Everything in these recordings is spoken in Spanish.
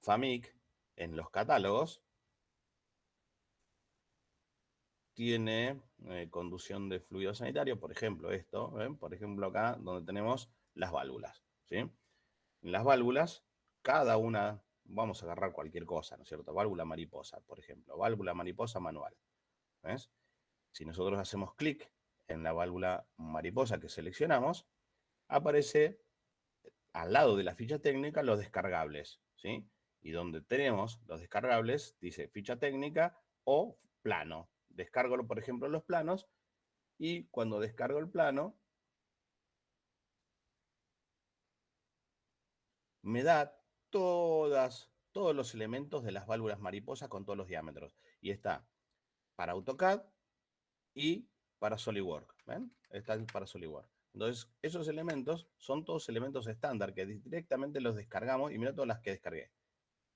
FAMIC en los catálogos tiene conducción de fluido sanitario, por ejemplo, esto, ¿ven? Por ejemplo, acá donde tenemos las válvulas, ¿sí? En las válvulas, cada una, vamos a agarrar cualquier cosa, ¿no es cierto? Válvula mariposa, por ejemplo, válvula mariposa manual, ¿ves? Si nosotros hacemos clic en la válvula mariposa que seleccionamos, aparece al lado de la ficha técnica los descargables, ¿sí? Y donde tenemos los descargables, dice ficha técnica o plano. Descargo, por ejemplo, los planos y cuando descargo el plano, me da todos los elementos de las válvulas mariposas con todos los diámetros. Y está para AutoCAD y para SolidWorks. ¿Ven? Está para SolidWorks. Entonces, esos elementos son todos elementos estándar que directamente los descargamos y mira todas las que descargué.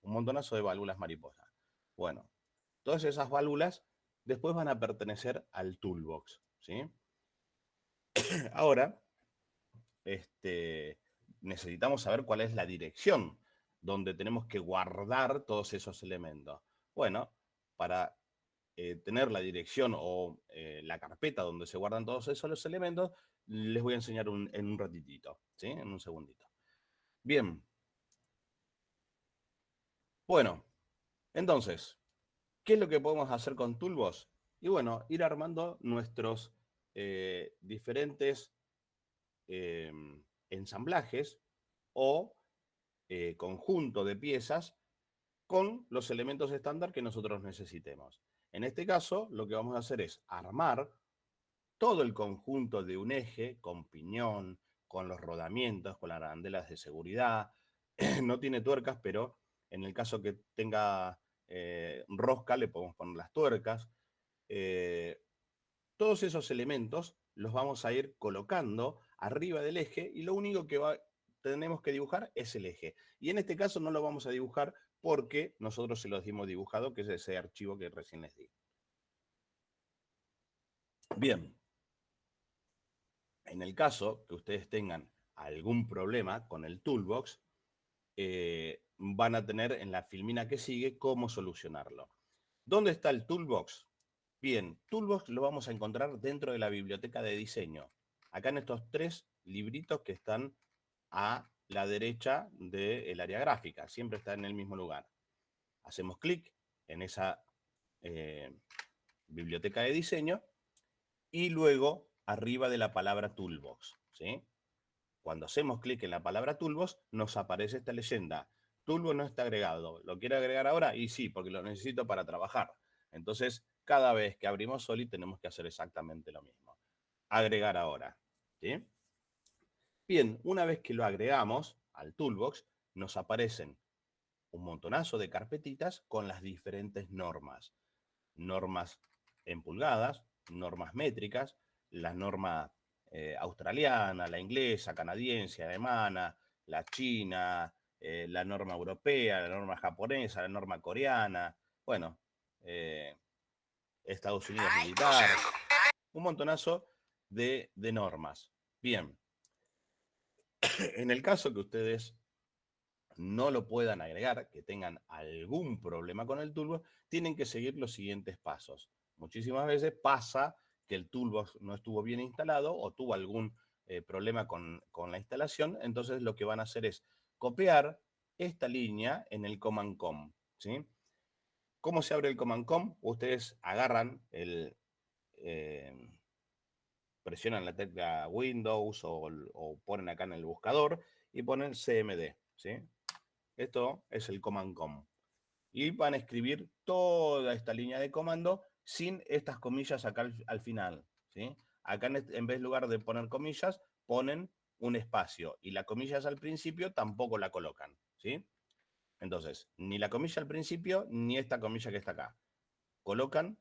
Un montonazo de válvulas mariposa. Bueno, todas esas válvulas después van a pertenecer al toolbox, ¿sí? Ahora, necesitamos saber cuál es la dirección donde tenemos que guardar todos esos elementos. Bueno, para tener la dirección o la carpeta donde se guardan todos esos elementos, les voy a enseñar en un ratitito, ¿sí? En un segundito. Bien. Bueno, entonces, ¿qué es lo que podemos hacer con Toolbox? Y bueno, ir armando nuestros diferentes eh, ensamblajes o conjunto de piezas con los elementos estándar que nosotros necesitemos. En este caso, lo que vamos a hacer es armar todo el conjunto de un eje con piñón, con los rodamientos, con las arandelas de seguridad. No tiene tuercas, pero en el caso que tenga rosca, le podemos poner las tuercas. Todos esos elementos los vamos a ir colocando arriba del eje y lo único que tenemos que dibujar es el eje. Y en este caso no lo vamos a dibujar porque nosotros se los dimos dibujado, que es ese archivo que recién les di. Bien, en el caso que ustedes tengan algún problema con el toolbox, van a tener en la filmina que sigue cómo solucionarlo. ¿Dónde está el toolbox? Bien, toolbox lo vamos a encontrar dentro de la biblioteca de diseño. Acá en estos 3 libritos que están a la derecha del área gráfica. Siempre está en el mismo lugar. Hacemos clic en esa biblioteca de diseño y luego arriba de la palabra toolbox, ¿sí? Cuando hacemos clic en la palabra toolbox, nos aparece esta leyenda. Toolbox no está agregado. ¿Lo quiere agregar ahora? Y sí, porque lo necesito para trabajar. Entonces, cada vez que abrimos Solid tenemos que hacer exactamente lo mismo. Agregar ahora, ¿sí? Bien, una vez que lo agregamos al toolbox, nos aparecen un montonazo de carpetitas con las diferentes normas. Normas en pulgadas, normas métricas, la norma australiana, la inglesa, canadiense, alemana, la china, la norma europea, la norma japonesa, la norma coreana, bueno, Estados Unidos militar, un montonazo de normas. Bien, en el caso que ustedes no lo puedan agregar, que tengan algún problema con el toolbox, tienen que seguir los siguientes pasos. Muchísimas veces pasa que el toolbox no estuvo bien instalado o tuvo algún problema con la instalación, entonces lo que van a hacer es copiar esta línea en el Command Com, ¿sí? ¿Cómo se abre el Command Com? Ustedes agarran presionan la tecla Windows o ponen acá en el buscador y ponen CMD, ¿sí? Esto es el Command Com. Y van a escribir toda esta línea de comando sin estas comillas acá al final, ¿sí? Acá en vez lugar de poner comillas, ponen un espacio. Y las comillas al principio tampoco la colocan, ¿sí? Entonces, ni la comilla al principio, ni esta comilla que está acá. Colocan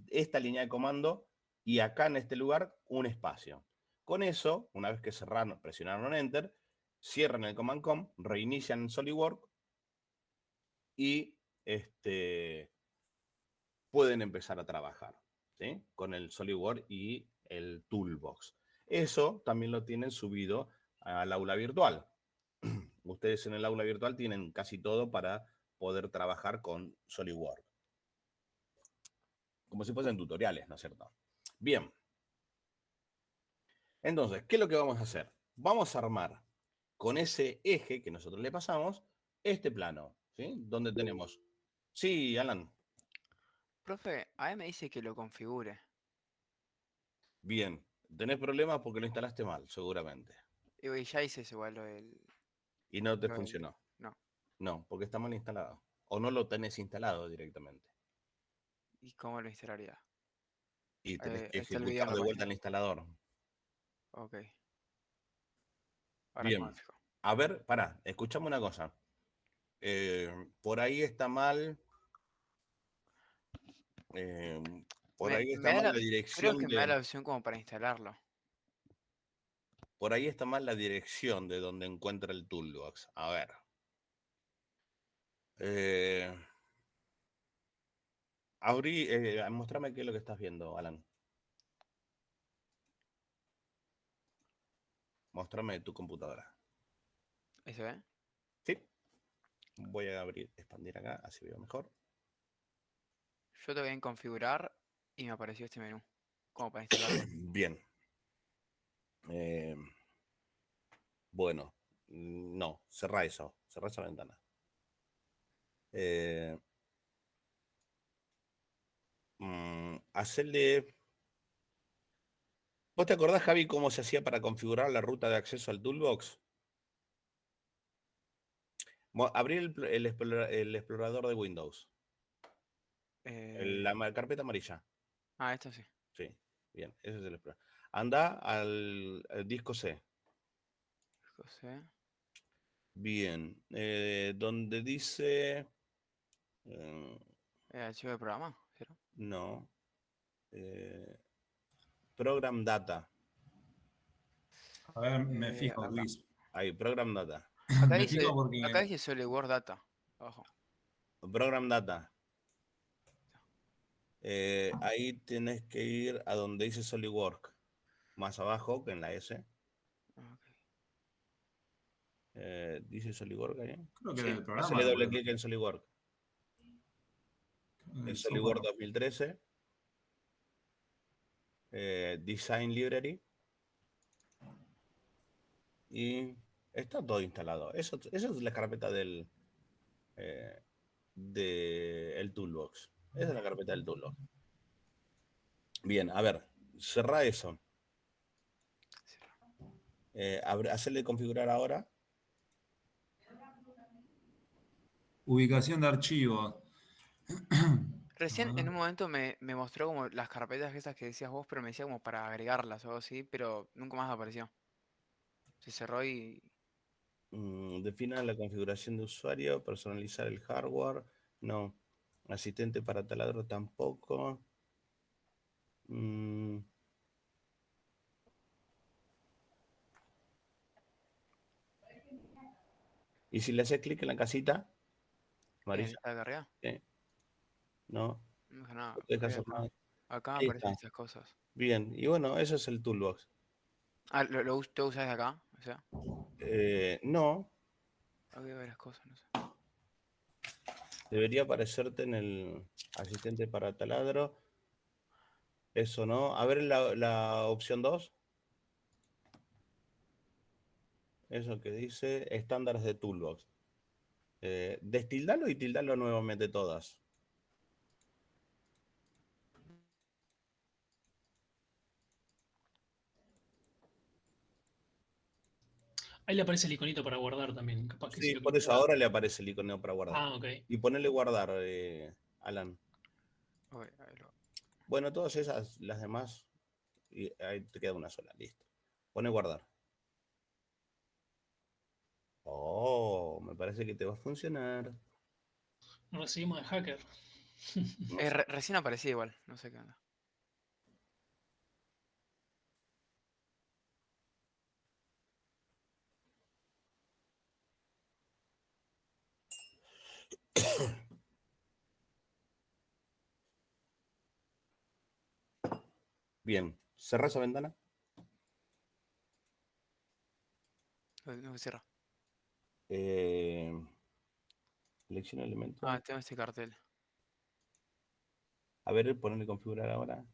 esta línea de comando y acá en este lugar un espacio. Con eso, una vez que cerraron, presionaron Enter, cierran el Command Com, reinician SolidWorks y pueden empezar a trabajar, ¿sí? Con el SolidWorks y el Toolbox. Eso también lo tienen subido al aula virtual. ustedes en el aula virtual tienen casi todo para poder trabajar con SolidWorks. Como si fuesen tutoriales, ¿no es cierto? Bien. Entonces, ¿qué es lo que vamos a hacer? Vamos a armar con ese eje que nosotros le pasamos este plano, ¿sí? Donde tenemos... Sí, Alan. Profe, a mí me dice que lo configure. Bien. Tenés problemas porque lo instalaste mal, seguramente. Y ya hice eso igual lo del... Y no te Lo del... funcionó. No. No, porque está mal instalado. O no lo tenés instalado directamente. ¿Y cómo lo instalaría? Y tenés que Ahí está el video ejecutar en la de vuelta página. el instalador. Ok. Ahora cómo me Bien. fijo. A ver, pará, escuchame una cosa. Por ahí está mal. eh, por ahí está Me da mal la... la Creo dirección que me da de. la opción como para instalarlo. Por ahí está mal la dirección de donde encuentra el toolbox. A ver. Eh, mostrame qué es lo que estás viendo, Alan. Mostrame tu computadora. ¿Ahí se ve? Sí. Voy a abrir, expandir acá, así veo mejor. Yo tengo que en configurar y me apareció este menú. Como para instalarlo. Bien. Eh, bueno, no, cerrá eso. Cerrá esa ventana. Eh, hacerle. ¿Vos te acordás, Javi, cómo se hacía para configurar la ruta de acceso al toolbox? Abrir el explorador de Windows. Eh... Carpeta amarilla. Ah, esto sí. Sí, bien, ese es el explorador. Anda al disco C. José. Bien, donde dice... eh, Archivo de programa. ¿Cierto? no. eh, Program Data. A ver, me fijo, Acá. Luis. Ahí, Program Data. Acá Me dice. fijo porque Acá dice SolidWorks Data. Abajo. Program Data. Ahí tienes que ir a donde dice SolidWorks. Más abajo que en la S. Ok. ¿Dice SolidWorks ahí? creo que Sí. del Hacele programa lo doble puedo. clic en SolidWorks. En El software SolidWorks 2013. Design Library. Y está todo instalado. Eso es la carpeta eh, del Toolbox. Esa es la carpeta del Toolbox. Bien, a ver, cerrá eso. Hacerle configurar ahora. ubicación de archivos. Recién en Ah, un momento me mostró como las carpetas esas que decías vos, pero me decía como para agregarlas o algo así, pero nunca más apareció. Se cerró y... Defina la configuración de usuario, personalizar el hardware. No. Asistente para taladro tampoco. Mm, y si le haces clic en la casita En amarilla, lista de carrera. no, No deja nada. no te dejas Ve hacer acá. nada. Acá Ahí aparecen está. estas cosas. Bien, y bueno, eso es el Toolbox. Ah, ¿lo usas de acá? O sea, No, acá hay varias cosas, no sé. debería aparecerte en el asistente para taladro. Eso no. A ver la opción 2. Eso que dice estándares de Toolbox. Destildalo y tildalo nuevamente todas. Ahí le aparece el iconito para guardar también. Capaz que si Sí, lo por eso configura. ahora le aparece el icono para guardar. Ah, ok. Y ponerle guardar, Alan. Ok, ahí Bueno, todas esas, las demás, y ahí te queda una sola, listo. Pone guardar. Oh, me parece que te va a funcionar. Nos recibimos de hacker. No sé. Recién aparecía igual, no sé qué onda. Bien, cerrá esa ventana. No se cierra. Selecciona elemento. Ah, tengo este cartel. A ver, ponerle configurar ahora.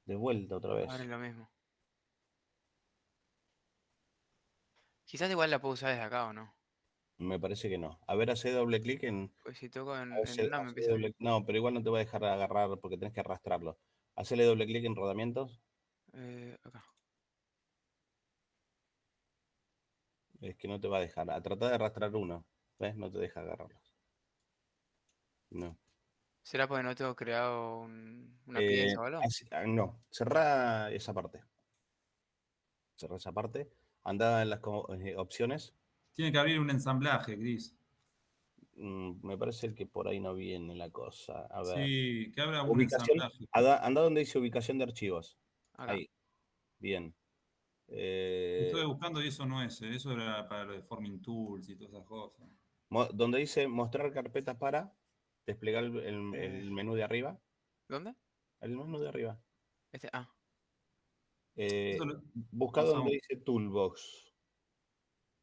De vuelta otra vez. Ahora es lo mismo. Quizás igual la puedo usar desde acá, ¿o no? Me parece que no. A ver, hace doble clic en... Pues si toco en una me empieza. No, pero igual no te va a dejar agarrar porque tenés que arrastrarlo. Hacele doble clic en rodamientos. Acá. Es que no te va a dejar. A tratar de arrastrar uno. ¿Ves? No te deja agarrarlos. No. ¿Será porque no tengo creado una pieza o algo? No. Cerrá esa parte. Cerrá esa parte. Anda en las opciones. Tiene que abrir un ensamblaje, Gris. Me parece que por ahí no viene la cosa. A ver. Sí, que abra un Ubicación. ensamblaje. Anda donde dice ubicación de archivos. Acá. Ahí. Bien. Estuve buscando y eso no es. Eso era para lo de Forming Tools y todas esas cosas. Donde dice mostrar carpetas para desplegar el Eh, menú de arriba. ¿Dónde? El menú de arriba. Ah, Eso Busca lo donde usamos. dice Toolbox.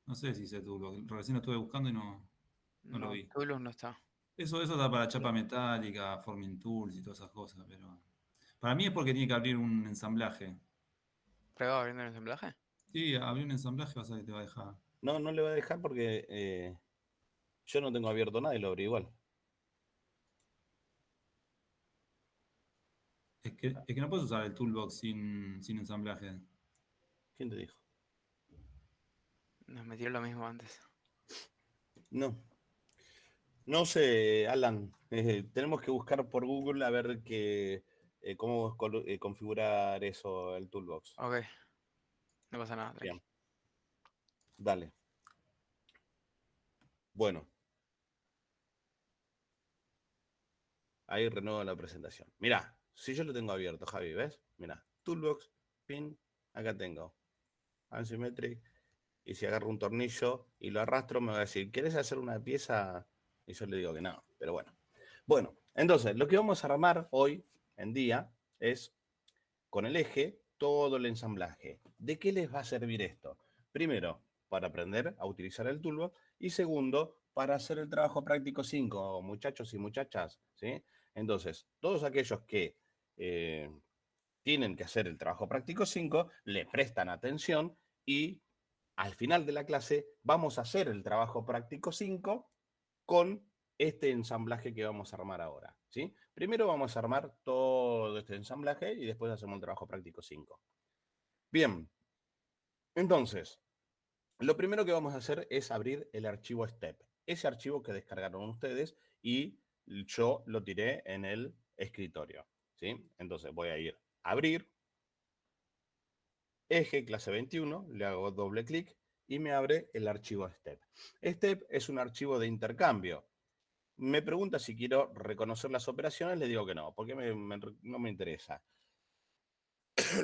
No sé si se tuvo. Recién lo estuve buscando y no lo no, vi. Toulouse no está. Eso da para chapa metálica, Forming Tools y todas esas cosas, pero para mí es porque tiene que abrir un ensamblaje. ¿Prueba abriendo el ensamblaje? Sí, abrir un ensamblaje vas a ver que te va a dejar. No, no le va a dejar porque yo no tengo abierto nada y lo abrí igual. Es que no puedes usar el toolbox sin ensamblaje. ¿Quién te dijo? Nos metieron lo mismo antes. No. No sé, Alan. Tenemos que buscar por Google a ver cómo configurar eso, el Toolbox. Ok, no pasa nada, tranqui. Bien. Dale. Bueno. Ahí renuevo la presentación. Mirá, si yo lo tengo abierto, Javi, ¿ves? Mirá, Toolbox, pin, acá tengo. Asymmetric. Y si agarro un tornillo y lo arrastro, me va a decir, ¿quieres hacer una pieza? Y yo le digo que no, pero bueno. Bueno, entonces, lo que vamos a armar hoy en día es, con el eje, todo el ensamblaje. ¿De qué les va a servir esto? Primero, para aprender a utilizar el Toolbox. Y segundo, para hacer el trabajo práctico 5, muchachos y muchachas, ¿sí? Entonces, todos aquellos que tienen que hacer el trabajo práctico 5, le prestan atención y al final de la clase vamos a hacer el trabajo práctico 5 con este ensamblaje que vamos a armar ahora, ¿sí? Primero vamos a armar todo este ensamblaje y después hacemos el trabajo práctico 5. Bien, entonces, lo primero que vamos a hacer es abrir el archivo STEP. Ese archivo que descargaron ustedes y yo lo tiré en el escritorio, ¿sí? Entonces voy a ir a abrir, eje clase 21, le hago doble clic y me abre el archivo STEP. STEP es un archivo de intercambio. Me pregunta si quiero reconocer las operaciones, le digo que no, porque no me interesa.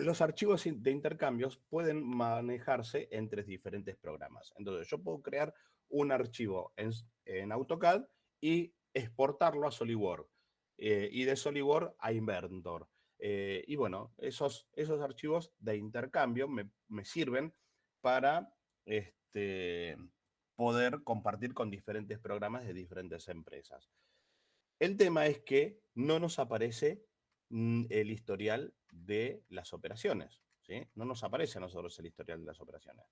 Los archivos de intercambios pueden manejarse entre diferentes programas. Entonces, yo puedo crear un archivo en AutoCAD y exportarlo a SolidWorks. Y de SolidWorks a Inventor. Y bueno, esos archivos de intercambio me sirven para poder compartir con diferentes programas de diferentes empresas. El tema es que no nos aparece el historial de las operaciones, ¿sí? No nos aparece a nosotros el historial de las operaciones.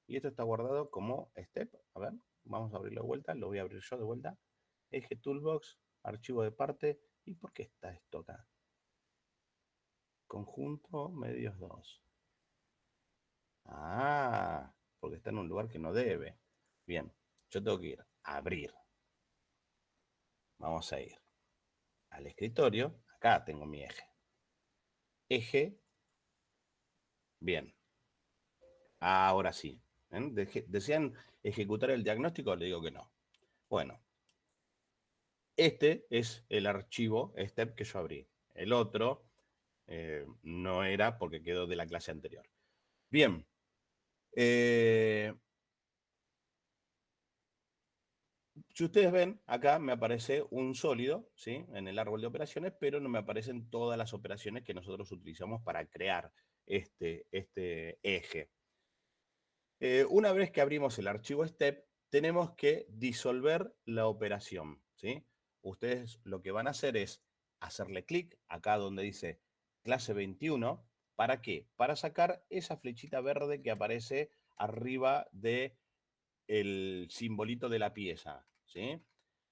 Y esto está guardado como step. A ver, vamos a abrirlo de vuelta. Lo voy a abrir yo de vuelta. Eje Toolbox, archivo de parte. ¿Y por qué está esto acá? Conjunto medios 2. Ah, porque está en un lugar que no debe. Bien, yo tengo que ir a abrir. Vamos a ir al escritorio. Acá tengo mi eje. Eje. Bien. Ahora sí. ¿Desean ejecutar el diagnóstico? Le digo que no. Bueno. Este es el archivo STEP que yo abrí. El otro no era porque quedó de la clase anterior. Bien. Si ustedes ven, acá me aparece un sólido, ¿sí? En el árbol de operaciones, pero no me aparecen todas las operaciones que nosotros utilizamos para crear este eje. Una vez que abrimos el archivo STEP, tenemos que disolver la operación, ¿sí? Ustedes lo que van a hacer es hacerle clic acá donde dice clase 21. ¿Para qué? Para sacar esa flechita verde que aparece arriba de el simbolito de la pieza, ¿sí?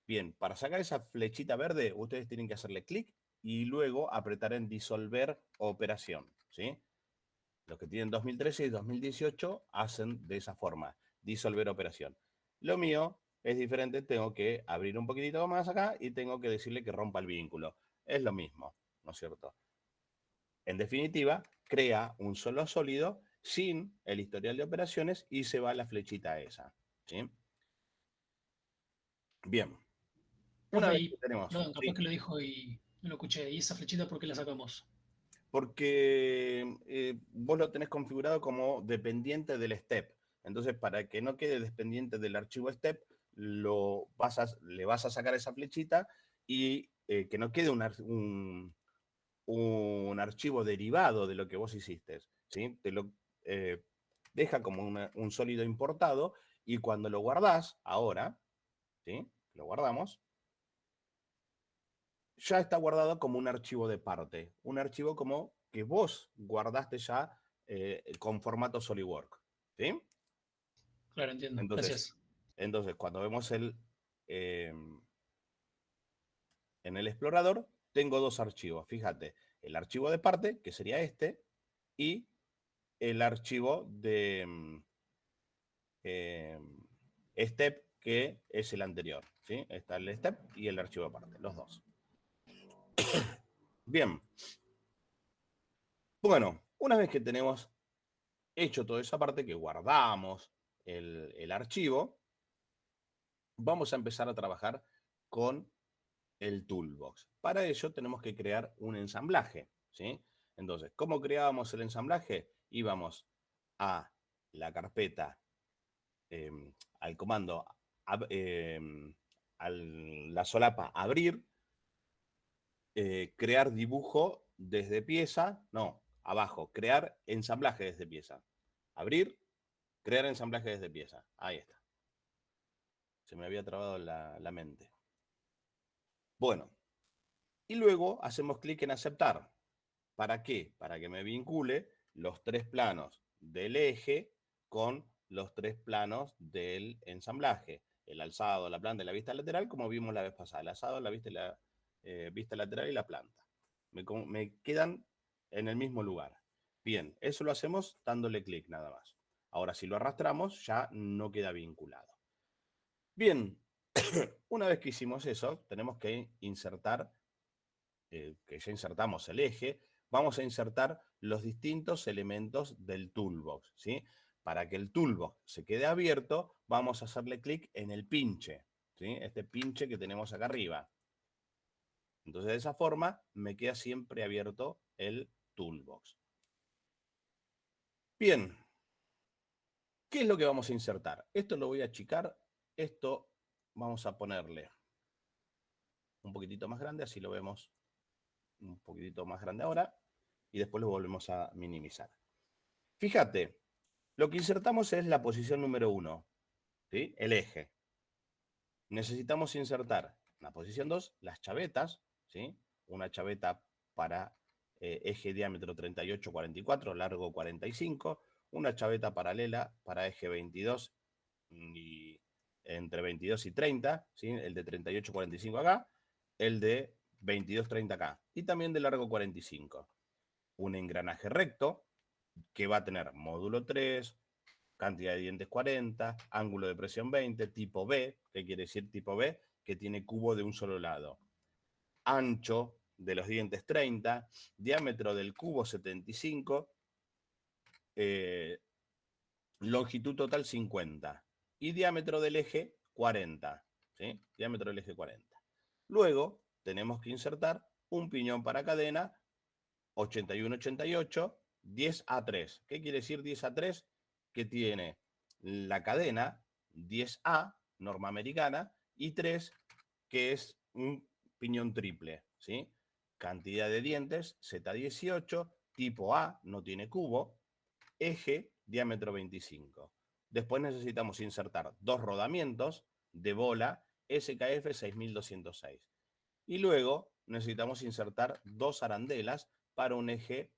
Bien, para sacar esa flechita verde, ustedes tienen que hacerle clic y luego apretar en disolver operación, ¿sí? Los que tienen 2013 y 2018 hacen de esa forma, disolver operación. Lo mío es diferente, tengo que abrir un poquitito más acá y tengo que decirle que rompa el vínculo. Es lo mismo, ¿no es cierto? En definitiva, crea un solo sólido sin el historial de operaciones y se va la flechita esa, ¿sí? Bien. Una Profe, vez y que tenemos, perdón, capaz sí, que lo dijo y no lo escuché. ¿Y esa flechita por qué la sacamos? porque vos lo tenés configurado como dependiente del step. Entonces, para que no quede dependiente del archivo step, le vas a sacar esa flechita y que no quede un archivo derivado de lo que vos hiciste, ¿sí? Te lo deja como un sólido importado y cuando lo guardás, ahora, ¿sí? Lo guardamos, ya está guardado como un archivo de parte, un archivo como que vos guardaste ya con formato SolidWorks, ¿sí? Claro, entiendo. Entonces, Gracias. cuando vemos en el explorador, tengo dos archivos, fíjate, el archivo de parte, que sería este, y el archivo de step, que es el anterior, ¿sí? Está el step y el archivo de parte, los dos. Bien, bueno, una vez que tenemos hecho toda esa parte, que guardamos el archivo, vamos a empezar a trabajar con el toolbox. Para ello tenemos que crear un ensamblaje, ¿sí? Entonces, ¿cómo creábamos el ensamblaje? Íbamos a la carpeta, al comando, a la solapa abrir, crear dibujo desde pieza, no, abajo, crear ensamblaje desde pieza. Abrir, crear ensamblaje desde pieza. Ahí está. Se me había trabado la mente. Bueno, y luego hacemos clic en aceptar. ¿Para qué? Para que me vincule los tres planos del eje con los tres planos del ensamblaje. El alzado, la planta y la vista lateral, como vimos la vez pasada. El alzado, la vista lateral y la planta. Me quedan en el mismo lugar. Bien, eso lo hacemos dándole clic nada más. Ahora, si lo arrastramos, ya no queda vinculado. Bien, una vez que hicimos eso, tenemos que insertar, que ya insertamos el eje, vamos a insertar los distintos elementos del toolbox, ¿sí? Para que el toolbox se quede abierto, vamos a hacerle clic en el pinche, ¿sí? Este pinche que tenemos acá arriba. Entonces, de esa forma, me queda siempre abierto el toolbox. Bien, ¿qué es lo que vamos a insertar? Esto lo voy a achicar, esto vamos a ponerle un poquitito más grande, así lo vemos un poquitito más grande ahora, y después lo volvemos a minimizar. Fíjate, lo que insertamos es la posición número 1, ¿sí? El eje. Necesitamos insertar en la posición 2 las chavetas, ¿sí? Una chaveta para eje diámetro 38-44, largo 45, una chaveta paralela para eje 22 y entre 22 y 30, ¿sí? El de 38-45 acá, el de 22-30 acá, y también de largo 45. Un engranaje recto que va a tener módulo 3, cantidad de dientes 40, ángulo de presión 20, tipo B, ¿qué quiere decir tipo B? Que tiene cubo de un solo lado. Ancho de los dientes 30, diámetro del cubo 75, longitud total 50 y diámetro del eje 40, ¿sí? Diámetro del eje 40. Luego tenemos que insertar un piñón para cadena 81-88, 10A3. ¿Qué quiere decir 10A3? Que tiene la cadena 10A, norma americana, y 3, que es un piñón triple, ¿sí? Cantidad de dientes, Z18, tipo A, no tiene cubo, eje, diámetro 25. Después necesitamos insertar 2 rodamientos de bola SKF 6206. Y luego necesitamos insertar 2 arandelas para un eje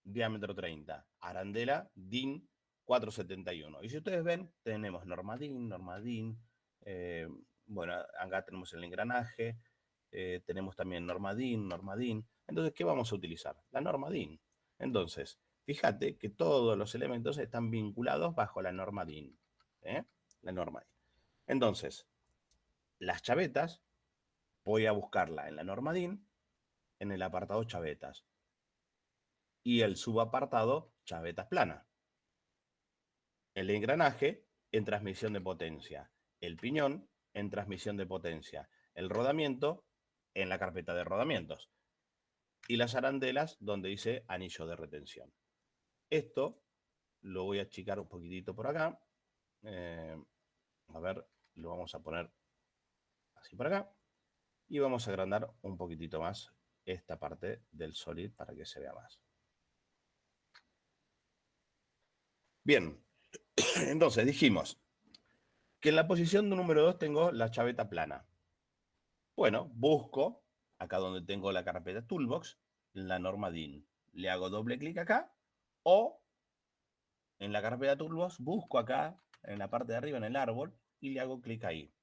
diámetro 30. Arandela DIN 471. Y si ustedes ven, tenemos norma DIN, bueno, acá tenemos el engranaje, tenemos también norma DIN. Entonces, ¿qué vamos a utilizar? La norma DIN. Entonces, fíjate que todos los elementos están vinculados bajo la norma DIN. La norma DIN. Entonces, las chavetas, voy a buscarla en la norma DIN, en el apartado chavetas. Y el subapartado chavetas planas. El engranaje en transmisión de potencia. El piñón en transmisión de potencia. El rodamiento en la carpeta de rodamientos. Y las arandelas donde dice anillo de retención. Esto lo voy a achicar un poquitito por acá. A ver, lo vamos a poner así por acá. Y vamos a agrandar un poquitito más esta parte del solid para que se vea más. Bien, entonces dijimos que en la posición número 2 tengo la chaveta plana. Bueno, busco, acá donde tengo la carpeta Toolbox, la norma DIN. Le hago doble clic acá o en la carpeta Toolbox busco acá en la parte de arriba en el árbol y le hago clic ahí.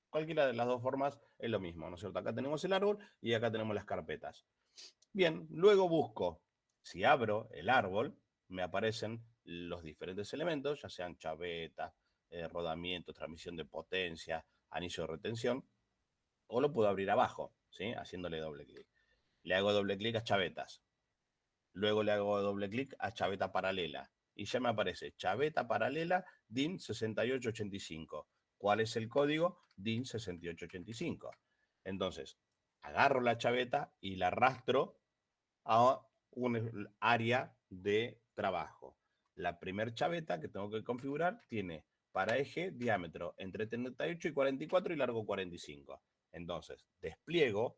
Cualquiera de las dos formas es lo mismo, ¿no es cierto? Acá tenemos el árbol y acá tenemos las carpetas. Bien, luego busco, si abro el árbol, me aparecen los diferentes elementos, ya sean chavetas, rodamientos, transmisión de potencia, anillo de retención, o lo puedo abrir abajo, ¿sí? Haciéndole doble clic. Le hago doble clic a chavetas. Luego le hago doble clic a chaveta paralela. Y ya me aparece chaveta paralela DIN 6885. ¿Cuál es el código? DIN 6885. Entonces, agarro la chaveta y la arrastro a un área de trabajo. La primer chaveta que tengo que configurar tiene para eje diámetro entre 38 y 44 y largo 45. Entonces, despliego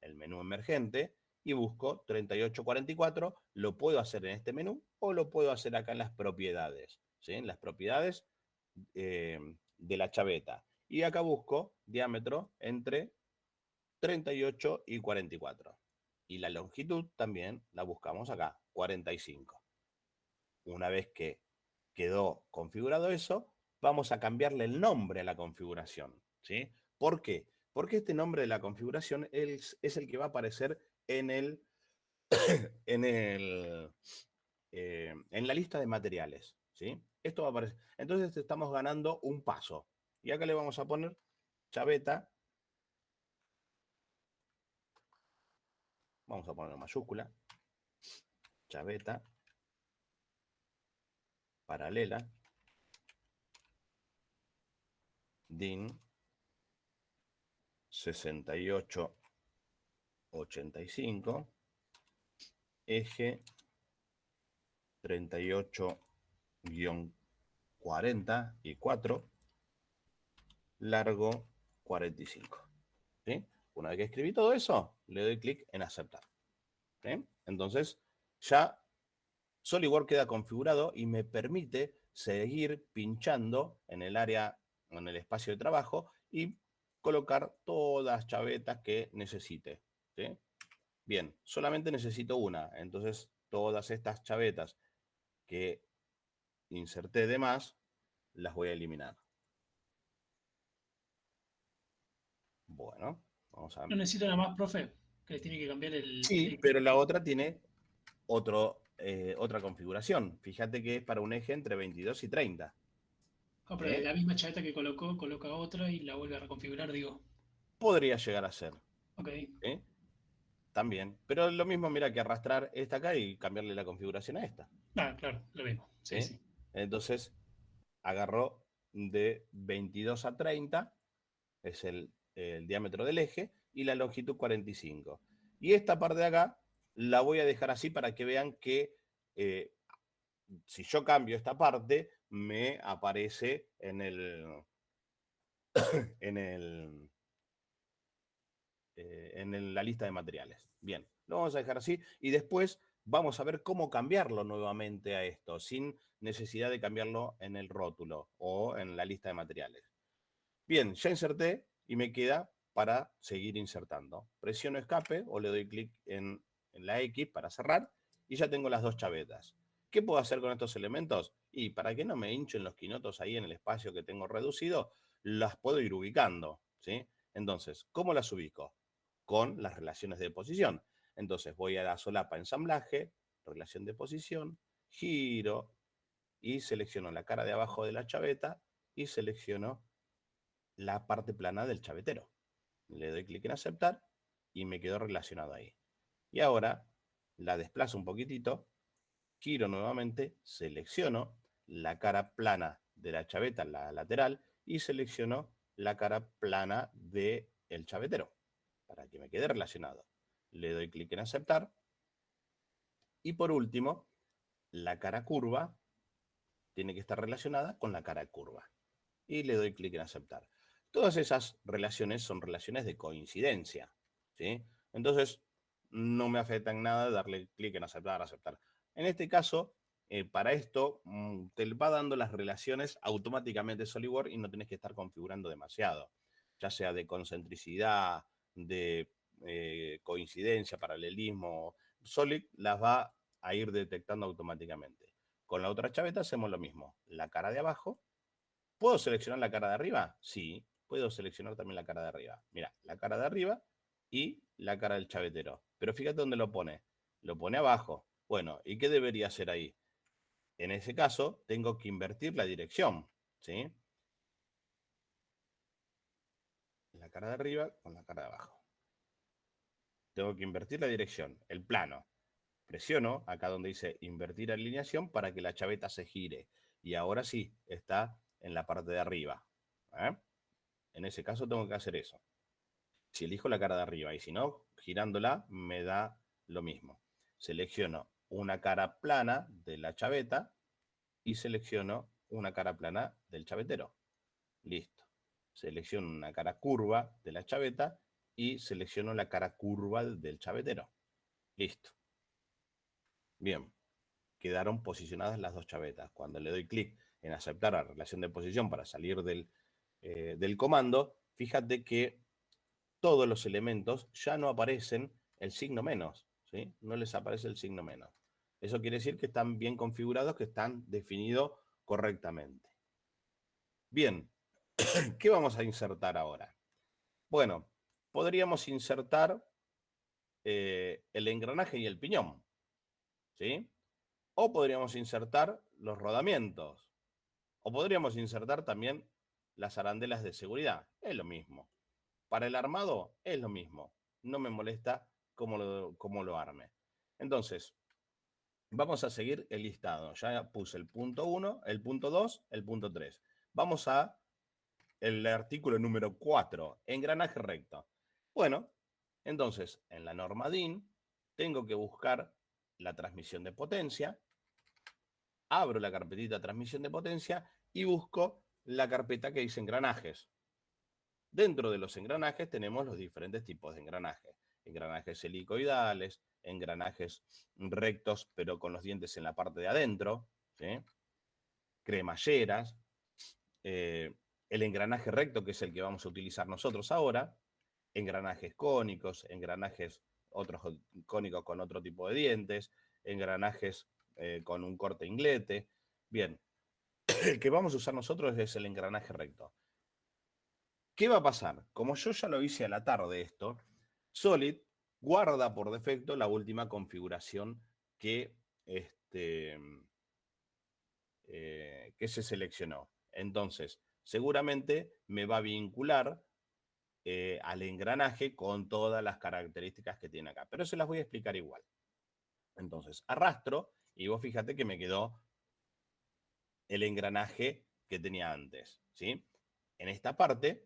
el menú emergente y busco 3844. Lo puedo hacer en este menú o lo puedo hacer acá en las propiedades, ¿sí? En las propiedades de la chaveta. Y acá busco diámetro entre 38 y 44. Y la longitud también la buscamos acá, 45. Una vez que quedó configurado eso, vamos a cambiarle el nombre a la configuración, ¿sí? ¿Por qué? Porque este nombre de la configuración es el que va a aparecer en en la lista de materiales, ¿sí? Esto va a aparecer. Entonces estamos ganando un paso. Y acá le vamos a poner chaveta. Vamos a poner en mayúscula. Chaveta paralela DIN 6885, eje 38-44, largo 45. ¿Sí? Una vez que escribí todo eso, le doy clic en aceptar. ¿Sí? Entonces, ya SolidWorks queda configurado y me permite seguir pinchando en el área, en el espacio de trabajo y colocar todas las chavetas que necesite. ¿Sí? Bien, solamente necesito una. Entonces, todas estas chavetas que inserté de más, las voy a eliminar. Bueno, vamos a... No necesito nada más, profe, que tiene que cambiar el... Sí, pero la otra tiene otra configuración. Fíjate que es para un eje entre 22 y 30. Ah, pero la misma chaveta que colocó, coloca otra y la vuelve a reconfigurar, digo. Podría llegar a ser. Ok. ¿Sí? También. Pero lo mismo, mira, que arrastrar esta acá y cambiarle la configuración a esta. Ah, claro, lo mismo. Sí, ¿Sí? sí. Entonces, agarró de 22 a 30, es el diámetro del eje, y la longitud 45. Y esta parte de acá la voy a dejar así para que vean que si yo cambio esta parte, me aparece en la lista de materiales. Bien, lo vamos a dejar así y después vamos a ver cómo cambiarlo nuevamente a esto, sin necesidad de cambiarlo en el rótulo o en la lista de materiales. Bien, ya inserté y me queda para seguir insertando. Presiono escape o le doy clic en la X para cerrar y ya tengo las dos chavetas. ¿Qué puedo hacer con estos elementos? Y para que no me hinchen los quinotos ahí en el espacio que tengo reducido, las puedo ir ubicando, ¿sí? Entonces, ¿cómo las ubico? Con las relaciones de posición. Entonces voy a la solapa ensamblaje, relación de posición, giro y selecciono la cara de abajo de la chaveta y selecciono la parte plana del chavetero. Le doy clic en aceptar y me quedó relacionado ahí. Y ahora la desplazo un poquitito, giro nuevamente, selecciono la cara plana de la chaveta, la lateral, y selecciono la cara plana del chavetero para que me quede relacionado. Le doy clic en aceptar. Y por último, la cara curva tiene que estar relacionada con la cara curva. Y le doy clic en aceptar. Todas esas relaciones son relaciones de coincidencia, ¿sí? Entonces, no me afecta en nada darle clic en aceptar, aceptar. En este caso, para esto, te va dando las relaciones automáticamente SolidWorks y no tienes que estar configurando demasiado, ya sea de concentricidad, de coincidencia, paralelismo. Solid las va a ir detectando automáticamente. Con la otra chaveta hacemos lo mismo. La cara de abajo. ¿Puedo seleccionar la cara de arriba? Sí, puedo seleccionar también la cara de arriba. Mira, la cara de arriba y la cara del chavetero. Pero fíjate dónde lo pone. Lo pone abajo. Bueno, ¿y qué debería hacer ahí? En ese caso, tengo que invertir la dirección, ¿sí? La cara de arriba con la cara de abajo. Tengo que invertir la dirección, el plano. Presiono acá donde dice invertir alineación para que la chaveta se gire. Y ahora sí, está en la parte de arriba. ¿Eh? En ese caso tengo que hacer eso. Si elijo la cara de arriba y si no, girándola me da lo mismo. Selecciono una cara plana de la chaveta y selecciono una cara plana del chavetero. Listo. Selecciono una cara curva de la chaveta y selecciono la cara curva del chavetero. Listo. Bien. Quedaron posicionadas las dos chavetas. Cuando le doy clic en aceptar la relación de posición para salir del comando, fíjate que todos los elementos ya no aparecen el signo menos, ¿sí? No les aparece el signo menos. Eso quiere decir que están bien configurados, que están definidos correctamente. Bien, ¿qué vamos a insertar ahora? Bueno, podríamos insertar el engranaje y el piñón, ¿sí? O podríamos insertar los rodamientos. O podríamos insertar también las arandelas de seguridad. Es lo mismo. Para el armado es lo mismo. No me molesta cómo lo arme. Entonces, vamos a seguir el listado. Ya puse el punto 1, el punto 2, el punto 3. Vamos a el artículo número 4, engranaje recto. Bueno, entonces, en la norma DIN, tengo que buscar la transmisión de potencia. Abro la carpetita transmisión de potencia y busco la carpeta que dice engranajes. Dentro de los engranajes tenemos los diferentes tipos de engranajes. Engranajes helicoidales, engranajes rectos pero con los dientes en la parte de adentro, ¿sí? Cremalleras, el engranaje recto que es el que vamos a utilizar nosotros ahora, engranajes cónicos, engranajes otros cónicos con otro tipo de dientes, engranajes con un corte inglete. Bien, el que vamos a usar nosotros es el engranaje recto. ¿Qué va a pasar? Como yo ya lo hice a la tarde esto, Solid guarda por defecto la última configuración que, que se seleccionó. Entonces, seguramente me va a vincular al engranaje con todas las características que tiene acá. Pero se las voy a explicar igual. Entonces, arrastro y vos fíjate que me quedó el engranaje que tenía antes, ¿sí? En esta parte,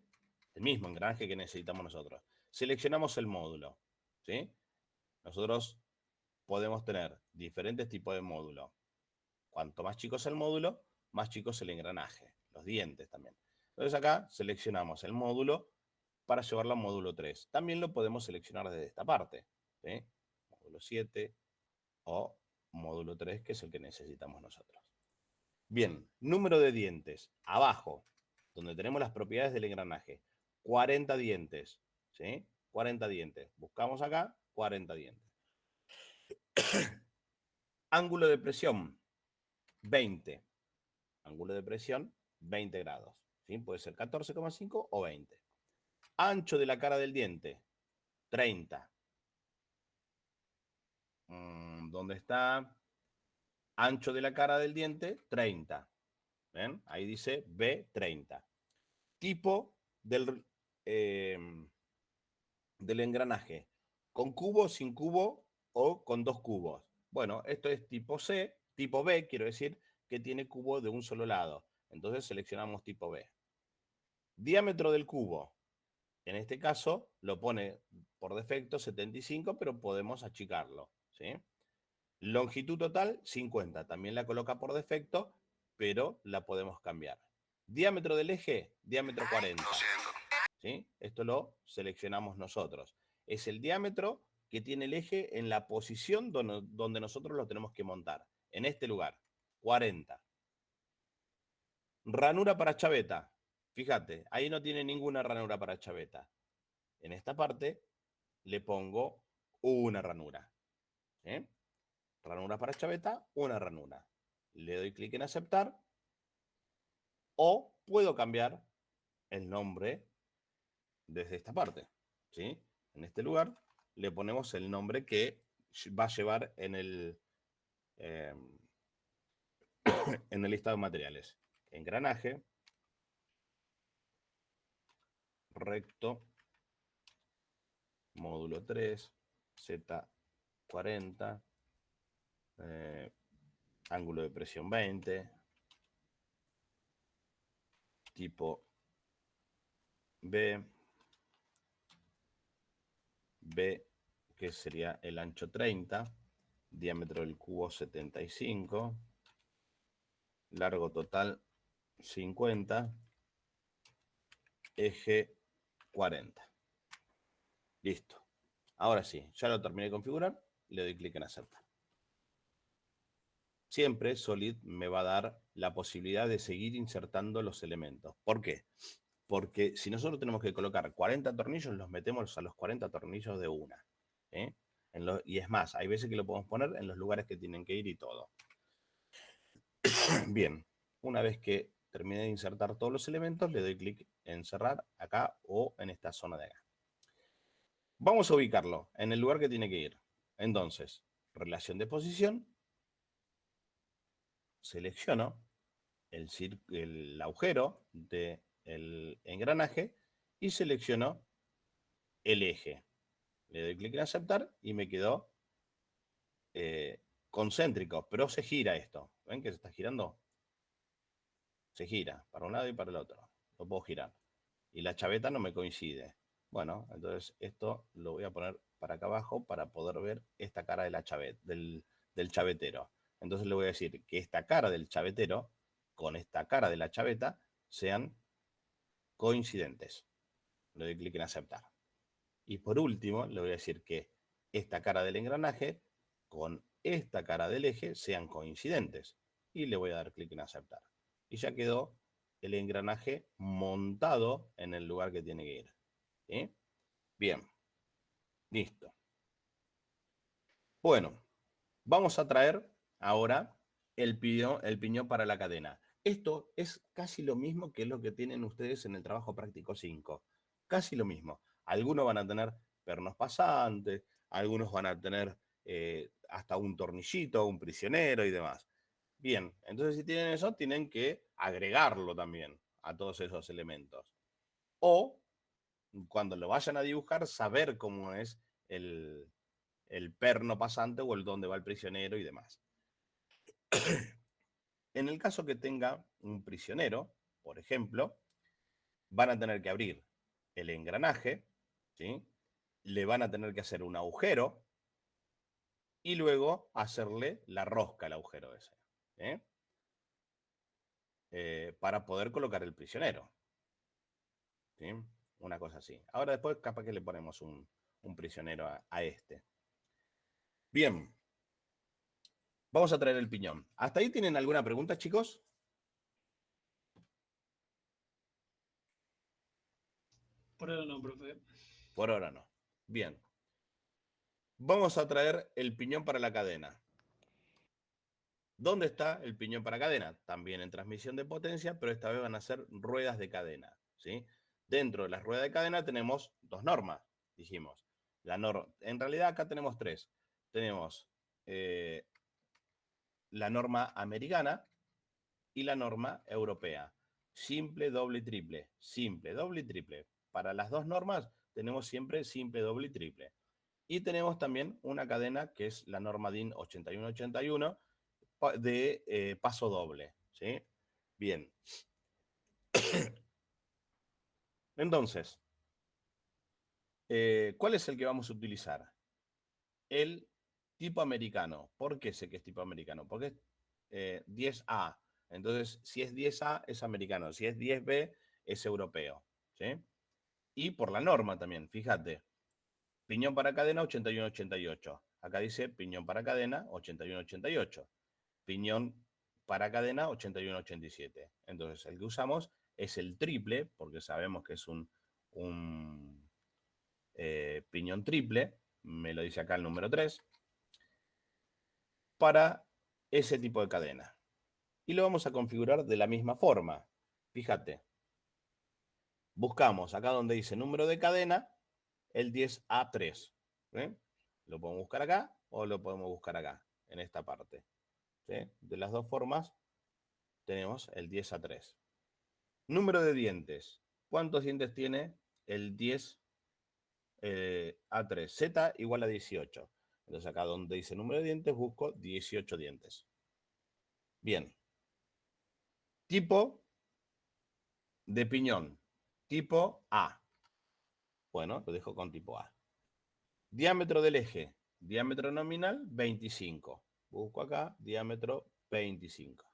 el mismo engranaje que necesitamos nosotros. Seleccionamos el módulo, ¿sí? Nosotros podemos tener diferentes tipos de módulo. Cuanto más chico es el módulo, más chico es el engranaje, los dientes también. Entonces acá seleccionamos el módulo para llevarlo a módulo 3. También lo podemos seleccionar desde esta parte, ¿sí? Módulo 7, o módulo 3, que es el que necesitamos nosotros. Bien, número de dientes. Abajo, donde tenemos las propiedades del engranaje. 40 dientes, ¿sí? 40 dientes. Buscamos acá 40 dientes. Ángulo de presión, 20. Ángulo de presión, 20 grados. ¿Sí? Puede ser 14,5 o 20. Ancho de la cara del diente, 30. ¿Dónde está? Ancho de la cara del diente, 30. ¿Ven? Ahí dice B30. Tipo del engranaje. ¿Con cubo, sin cubo o con 2 cubos? Bueno, esto es tipo C, tipo B, quiero decir, que tiene cubo de un solo lado. Entonces seleccionamos tipo B. Diámetro del cubo. En este caso lo pone por defecto 75, pero podemos achicarlo, ¿sí? Longitud total, 50. También la coloca por defecto, pero la podemos cambiar. Diámetro del eje, diámetro 40. ¿Sí? Esto lo seleccionamos nosotros. Es el diámetro que tiene el eje en la posición donde nosotros lo tenemos que montar. En este lugar, 40. Ranura para chaveta. Fíjate, ahí no tiene ninguna ranura para chaveta. En esta parte le pongo una ranura. ¿Sí? Ranura para chaveta, una ranura. Le doy clic en aceptar o puedo cambiar el nombre desde esta parte. ¿Sí? En este lugar le ponemos el nombre que va a llevar eh, en el listado de materiales. Engranaje, recto, módulo 3, Z40, ángulo de presión 20, tipo B, que sería el ancho 30, diámetro del cubo 75, largo total 50, eje 40. Listo. Ahora sí, ya lo terminé de configurar, le doy clic en aceptar. Siempre Solid me va a dar la posibilidad de seguir insertando los elementos. ¿Por qué? Porque si nosotros tenemos que colocar 40 tornillos, los metemos a los 40 tornillos de una. ¿Eh? Y es más, hay veces que lo podemos poner en los lugares que tienen que ir y todo. Bien, una vez que termine de insertar todos los elementos, le doy clic en cerrar acá o en esta zona de acá. Vamos a ubicarlo en el lugar que tiene que ir. Entonces, relación de posición, selecciono el agujero del engranaje y selecciono el eje. Le doy clic en aceptar y me quedó concéntrico, pero se gira esto. ¿Ven que se está girando? Se gira para un lado y para el otro. Lo puedo girar. Y la chaveta no me coincide. Bueno, entonces esto lo voy a poner para acá abajo para poder ver esta cara de la del chavetero. Entonces le voy a decir que esta cara del chavetero con esta cara de la chaveta sean coincidentes. Le doy clic en aceptar. Y por último, le voy a decir que esta cara del engranaje con esta cara del eje sean coincidentes. Y le voy a dar clic en aceptar. Y ya quedó el engranaje montado en el lugar que tiene que ir. ¿Sí? Bien. Listo. Bueno, vamos a traer ahora el piñón para la cadena. Esto es casi lo mismo que lo que tienen ustedes en el trabajo práctico 5. Casi lo mismo. Algunos van a tener pernos pasantes, algunos van a tener hasta un tornillito, un prisionero y demás. Bien, entonces si tienen eso, tienen que agregarlo también a todos esos elementos. O, cuando lo vayan a dibujar, saber cómo es el perno pasante o el dónde va el prisionero y demás. En el caso que tenga un prisionero, por ejemplo, van a tener que abrir el engranaje, ¿sí? Le van a tener que hacer un agujero y luego hacerle la rosca al agujero ese, ¿eh? Para poder colocar el prisionero, ¿sí? Una cosa así. Ahora después capaz que le ponemos un prisionero a este. Bien. Vamos a traer el piñón. ¿Hasta ahí tienen alguna pregunta, chicos? Por ahora no, profe. Por ahora no. Bien. Vamos a traer el piñón para la cadena. ¿Dónde está el piñón para cadena? También en transmisión de potencia, pero esta vez van a ser ruedas de cadena, ¿sí? Dentro de las ruedas de cadena tenemos dos normas, dijimos. En realidad acá tenemos tres. Tenemos la norma americana y la norma europea. Simple, doble y triple. Simple, doble y triple. Para las dos normas tenemos siempre simple, doble y triple. Y tenemos también una cadena que es la norma DIN 8181 de paso doble, ¿sí? Bien. Entonces, ¿cuál es el que vamos a utilizar? El tipo americano. ¿Por qué sé que es tipo americano? Porque es 10A. Entonces, si es 10A, es americano. Si es 10B, es europeo, ¿sí? Y por la norma también, fíjate. Piñón para cadena 8188. Acá dice piñón para cadena 8188. Piñón para cadena 8187. Entonces, el que usamos es el triple, porque sabemos que es un piñón triple, me lo dice acá el número 3, para ese tipo de cadena. Y lo vamos a configurar de la misma forma. Fíjate, buscamos acá donde dice número de cadena, el 10A3. ¿Sí? Lo podemos buscar acá o lo podemos buscar acá, en esta parte. ¿Sí? De las dos formas tenemos el 10A3. Número de dientes. ¿Cuántos dientes tiene el 10 A3? Z igual a 18. Entonces acá donde dice número de dientes busco 18 dientes. Bien. Tipo de piñón. Tipo A. Bueno, lo dejo con tipo A. Diámetro del eje. Diámetro nominal 25. Busco acá diámetro 25.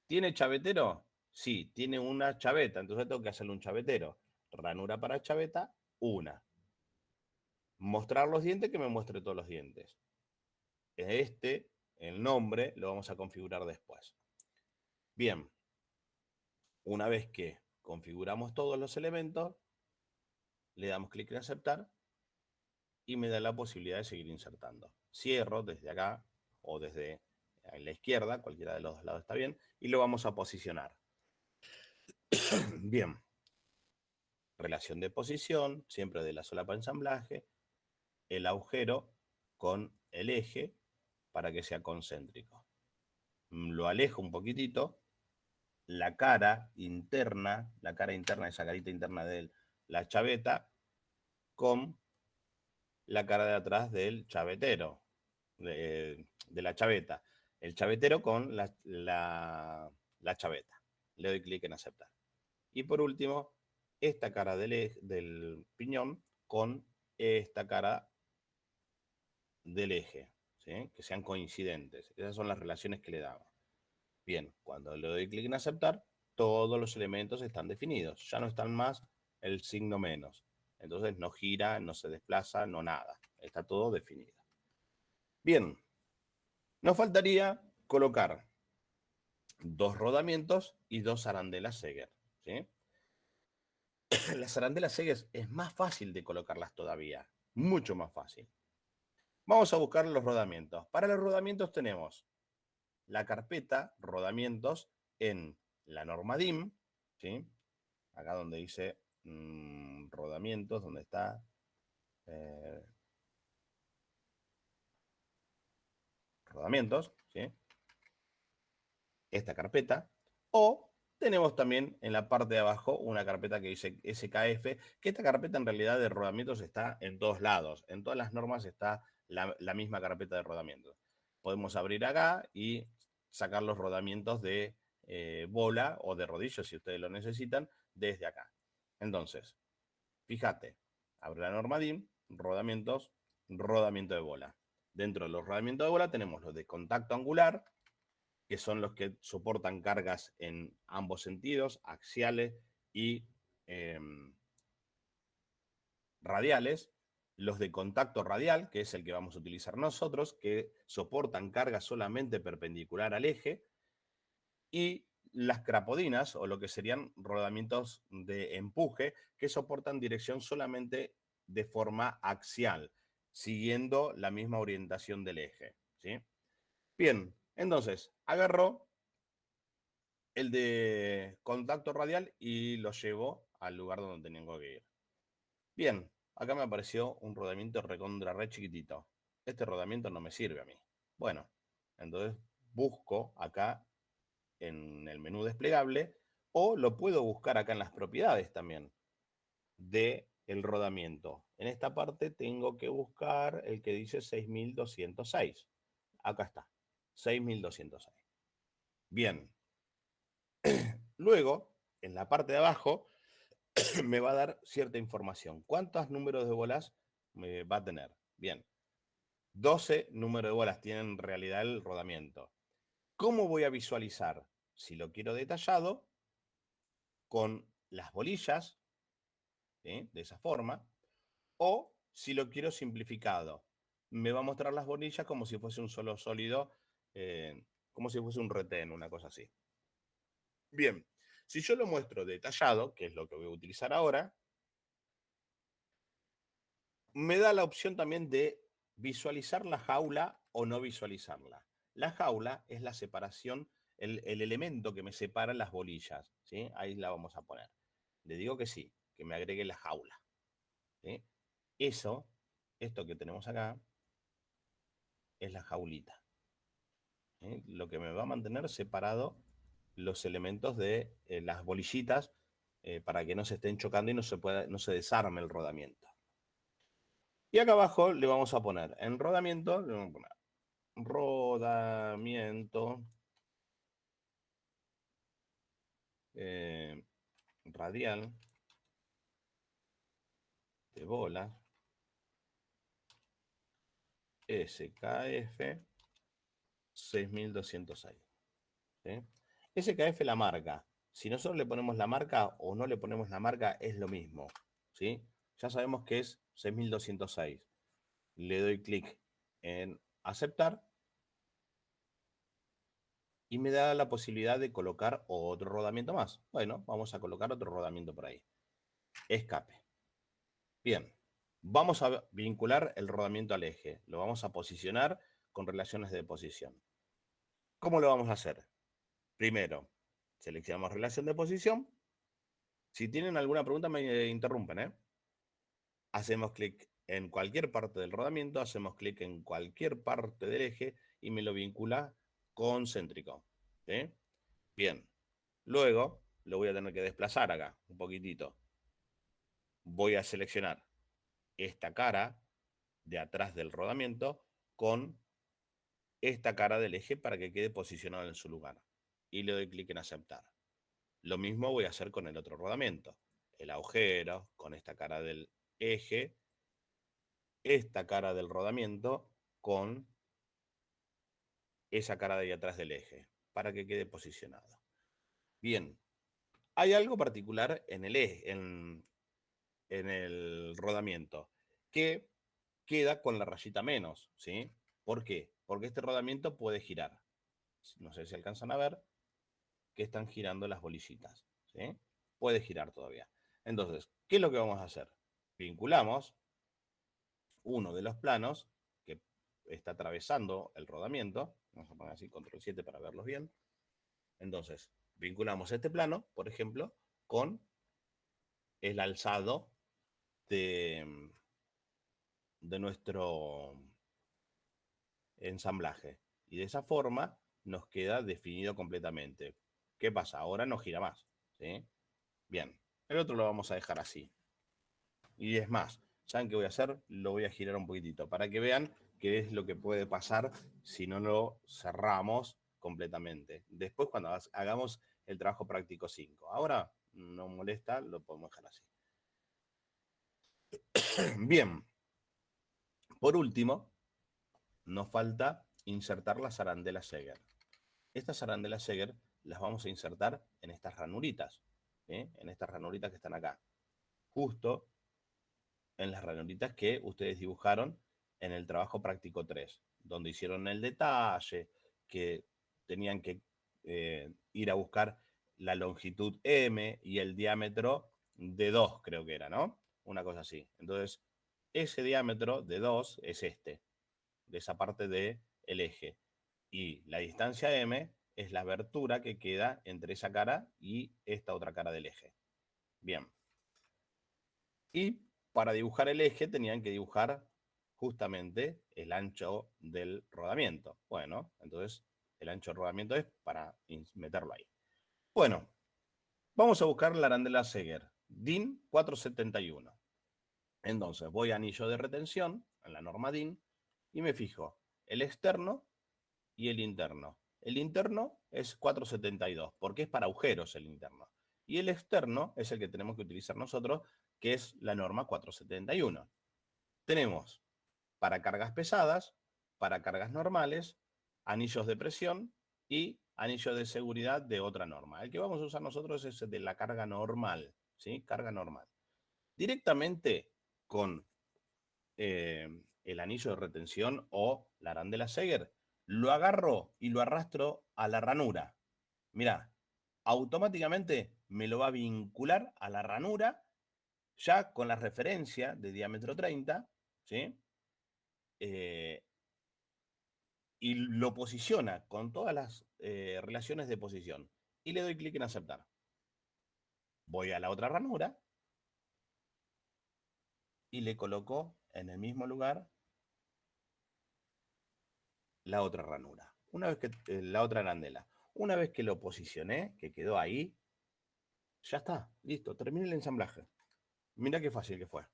¿Tiene chavetero? Sí, tiene una chaveta. Entonces tengo que hacerle un chavetero. Ranura para chaveta, una. Mostrar los dientes, que me muestre todos los dientes. El nombre, lo vamos a configurar después. Bien. Una vez que configuramos todos los elementos, le damos clic en aceptar y me da la posibilidad de seguir insertando. Cierro desde acá o desde la izquierda, cualquiera de los dos lados está bien, y lo vamos a posicionar. Bien. Relación de posición, siempre de la solapa ensamblaje, el agujero con el eje para que sea concéntrico. Lo alejo un poquitito, la cara interna, esa carita interna de la chaveta, con la cara de atrás del chavetero, de la chaveta. El chavetero con la chaveta. Le doy clic en aceptar. Y por último, esta cara del piñón con esta cara del eje, ¿sí? Que sean coincidentes. Esas son las relaciones que le damos. Bien, cuando le doy clic en aceptar, todos los elementos están definidos. Ya no están más el signo menos. Entonces no gira, no se desplaza, no nada. Está todo definido. Bien, nos faltaría colocar dos rodamientos y dos arandelas Seger, ¿sí? Las arandelas Seger es más fácil de colocarlas todavía. Mucho más fácil. Vamos a buscar los rodamientos. Para los rodamientos tenemos la carpeta rodamientos en la norma DIM, ¿sí? Acá donde dice rodamientos, donde está rodamientos, ¿sí? Esta carpeta. O tenemos también en la parte de abajo una carpeta que dice SKF, que esta carpeta en realidad de rodamientos está en todos lados. En todas las normas está la misma carpeta de rodamientos. Podemos abrir acá y sacar los rodamientos de bola o de rodillo, si ustedes lo necesitan, desde acá. Entonces, fíjate, abre la norma DIM, rodamientos, rodamiento de bola. Dentro de los rodamientos de bola tenemos los de contacto angular, que son los que soportan cargas en ambos sentidos, axiales y radiales. los de contacto radial, que es el que vamos a utilizar nosotros, que soportan carga solamente perpendicular al eje, y las crapodinas, o lo que serían rodamientos de empuje, que soportan dirección solamente de forma axial, siguiendo la misma orientación del eje, ¿sí? Bien, entonces, agarro el de contacto radial y lo llevo al lugar donde tengo que ir. Bien, acá me apareció un rodamiento recontra re chiquitito. Este rodamiento no me sirve a mí. Bueno, entonces busco acá en el menú desplegable, o lo puedo buscar acá en las propiedades también del rodamiento. En esta parte tengo que buscar el que dice 6206. Acá está, 6206. Bien. Luego, en la parte de abajo, me va a dar cierta información. ¿Cuántos números de bolas me va a tener? Bien, 12 números de bolas tienen en realidad el rodamiento. ¿Cómo voy a visualizar? Si lo quiero detallado, con las bolillas, ¿sí? De esa forma, o si lo quiero simplificado, me va a mostrar las bolillas como si fuese un solo sólido, como si fuese un retén, una cosa así. Bien, si yo lo muestro detallado, que es lo que voy a utilizar ahora, me da la opción también de visualizar la jaula o no visualizarla. La jaula es la separación, el elemento que me separa las bolillas, ¿sí? Ahí la vamos a poner. Le digo que sí, que me agregue la jaula, ¿sí? Esto que tenemos acá, es la jaulita, ¿sí? Lo que me va a mantener separado los elementos de las bolillitas para que no se estén chocando y no se desarme el rodamiento. Y acá abajo le vamos a poner, en rodamiento, le vamos a poner rodamiento radial de bolas SKF 6206. ¿Sí? SKF la marca. Si nosotros le ponemos la marca o no le ponemos la marca, es lo mismo, ¿sí? Ya sabemos que es 6206. Le doy clic en aceptar y me da la posibilidad de colocar otro rodamiento más. Bueno, vamos a colocar otro rodamiento por ahí. Escape. Bien, vamos a vincular el rodamiento al eje. Lo vamos a posicionar con relaciones de posición. ¿Cómo lo vamos a hacer? Primero, seleccionamos relación de posición. Si tienen alguna pregunta, me interrumpen, ¿eh? Hacemos clic en cualquier parte del rodamiento, hacemos clic en cualquier parte del eje y me lo vincula concéntrico. ¿Sí? Bien. Luego lo voy a tener que desplazar acá un poquitito. Voy a seleccionar esta cara de atrás del rodamiento con esta cara del eje para que quede posicionado en su lugar. Y le doy clic en aceptar. Lo mismo voy a hacer con el otro rodamiento. El agujero con esta cara del eje, esta cara del rodamiento con esa cara de ahí atrás del eje para que quede posicionado. Bien, hay algo particular en el eje, en el rodamiento, que queda con la rayita menos, ¿sí? ¿Por qué? Porque este rodamiento puede girar. No sé si alcanzan a ver que están girando las bolillitas, ¿sí? Puede girar todavía. Entonces, ¿qué es lo que vamos a hacer? Vinculamos uno de los planos que está atravesando el rodamiento. Vamos a poner así, control 7 para verlos bien. Entonces, vinculamos este plano, por ejemplo, con el alzado de nuestro ensamblaje. Y de esa forma nos queda definido completamente. ¿Qué pasa? Ahora no gira más, ¿sí? Bien, el otro lo vamos a dejar así. Y es más, ¿saben qué voy a hacer? Lo voy a girar un poquitito para que vean qué es lo que puede pasar si no lo cerramos completamente. Después cuando hagamos el trabajo práctico 5. Ahora no molesta, lo podemos dejar así. Bien. Por último, nos falta insertar las arandelas Seger. Estas arandelas Seger las vamos a insertar en estas ranuritas, ¿sí? En estas ranuritas que están acá. Justo en las ranuritas que ustedes dibujaron en el trabajo práctico 3, donde hicieron el detalle, que tenían que ir a buscar la longitud M y el diámetro de 2, creo que era, ¿no? Una cosa así. Entonces, ese diámetro de 2 es este, de esa parte del eje. Y la distancia M es la abertura que queda entre esa cara y esta otra cara del eje. Bien. Y para dibujar el eje tenían que dibujar justamente el ancho del rodamiento. Bueno, entonces el ancho del rodamiento es para meterlo ahí. Bueno, vamos a buscar la arandela Seger, DIN 471. Entonces voy a anillo de retención, en la norma DIN, y me fijo el externo y el interno. El interno es 472, porque es para agujeros el interno. Y el externo es el que tenemos que utilizar nosotros, que es la norma 471. Tenemos para cargas pesadas, para cargas normales, anillos de presión y anillos de seguridad de otra norma. El que vamos a usar nosotros es el de la carga normal, ¿sí? Carga normal. Directamente con el anillo de retención o la arandela Seger, lo agarro y lo arrastro a la ranura. Mirá, automáticamente me lo va a vincular a la ranura ya con la referencia de diámetro 30, ¿sí? Y lo posiciona con todas las relaciones de posición. Y le doy clic en aceptar. Voy a la otra ranura y le coloco en el mismo lugar la otra ranura. Una vez que la otra arandela. Una vez que lo posicioné, que quedó ahí, ya está, listo, terminé el ensamblaje. Mirá qué fácil que fue.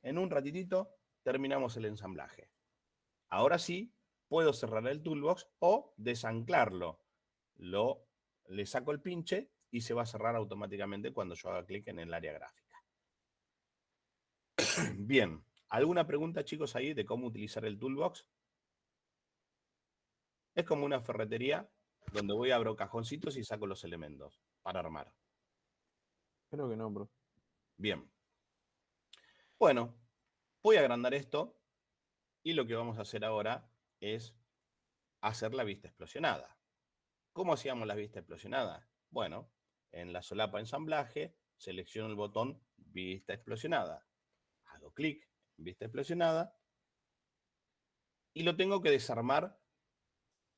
En un ratitito terminamos el ensamblaje. Ahora sí, puedo cerrar el toolbox o desanclarlo. Le saco el pinche y se va a cerrar automáticamente cuando yo haga clic en el área gráfica. Bien, ¿alguna pregunta, chicos, ahí de cómo utilizar el toolbox? Es como una ferretería donde voy a abrir cajoncitos y saco los elementos para armar. Creo que no, bro. Bien. Bueno, voy a agrandar esto y lo que vamos a hacer ahora es hacer la vista explosionada. ¿Cómo hacíamos la vista explosionada? Bueno, en la solapa ensamblaje selecciono el botón vista explosionada. Hago clic en vista explosionada y lo tengo que desarmar.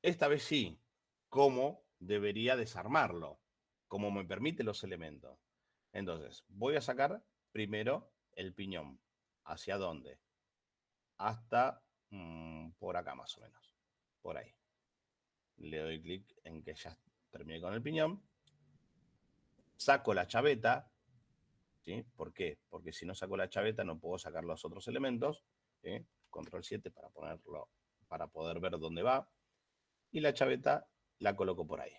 Esta vez sí, como debería desarmarlo, como me permiten los elementos. Entonces, voy a sacar primero el piñón. ¿Hacia dónde? Hasta por acá más o menos. Por ahí. Le doy clic en que ya terminé con el piñón. Saco la chaveta. ¿Sí? ¿Por qué? Porque si no saco la chaveta no puedo sacar los otros elementos. ¿Sí? Control 7 para ponerlo, para poder ver dónde va. Y la chaveta la coloco por ahí.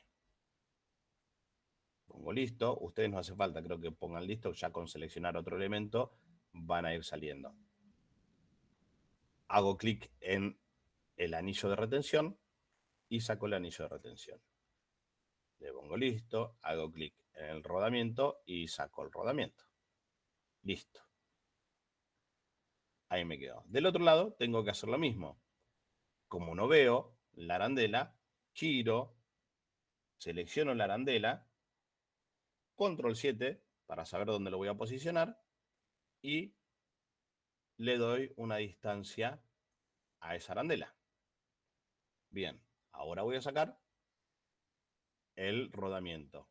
Pongo listo. Ustedes no hace falta, creo que pongan listo. Ya con seleccionar otro elemento van a ir saliendo. Hago clic en el anillo de retención y saco el anillo de retención. Le pongo listo, hago clic en el rodamiento y saco el rodamiento. Listo. Ahí me quedo. Del otro lado tengo que hacer lo mismo. Como no veo la arandela, giro, selecciono la arandela, control 7 para saber dónde lo voy a posicionar y le doy una distancia a esa arandela. Bien, ahora voy a sacar el rodamiento.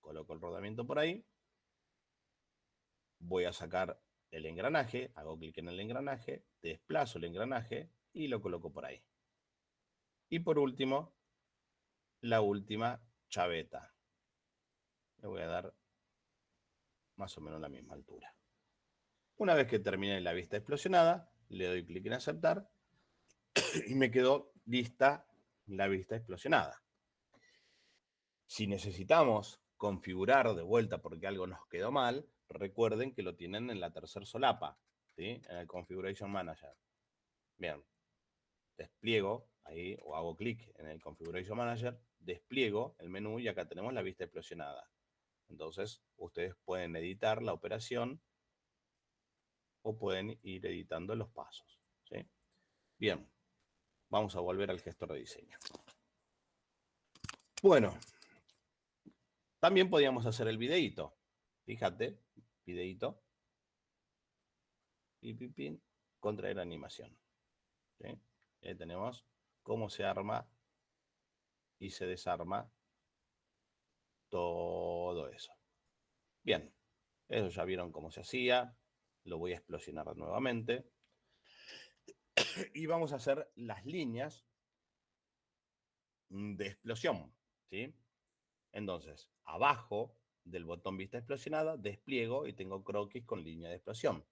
Coloco el rodamiento por ahí. Voy a sacar el engranaje, hago clic en el engranaje, desplazo el engranaje y lo coloco por ahí. Y por último, la última chaveta. Le voy a dar más o menos la misma altura. Una vez que termine la vista explosionada, le doy clic en aceptar y me quedó lista la vista explosionada. Si necesitamos configurar de vuelta porque algo nos quedó mal, recuerden que lo tienen en la tercera solapa, ¿sí? En el Configuration Manager. Bien, despliego ahí o hago clic en el Configuration Manager, despliego el menú y acá tenemos la vista explosionada. Entonces, ustedes pueden editar la operación o pueden ir editando los pasos, ¿sí? Bien, vamos a volver al gestor de diseño. Bueno, también podíamos hacer el videíto. Fíjate, videíto. Pin, contraer animación. ¿Sí? Ahí tenemos cómo se arma y se desarma todo eso. Bien, eso ya vieron cómo se hacía. Lo voy a explosionar nuevamente. Y vamos a hacer las líneas de explosión, ¿sí? Entonces, abajo del botón vista explosionada, despliego y tengo croquis con línea de explosión.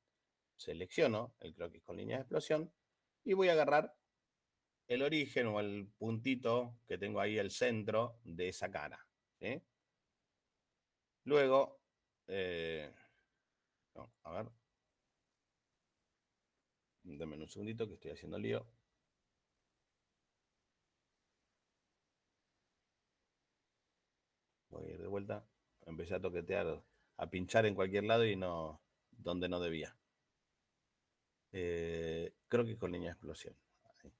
Selecciono el croquis con línea de explosión y voy a agarrar el origen o el puntito que tengo ahí, el centro de esa cara, ¿sí? Luego, no, a ver, denme un segundito que estoy haciendo lío. Voy a ir de vuelta. Empecé a toquetear, a pinchar en cualquier lado y no, donde no debía. Creo que con línea de explosión. Ahí.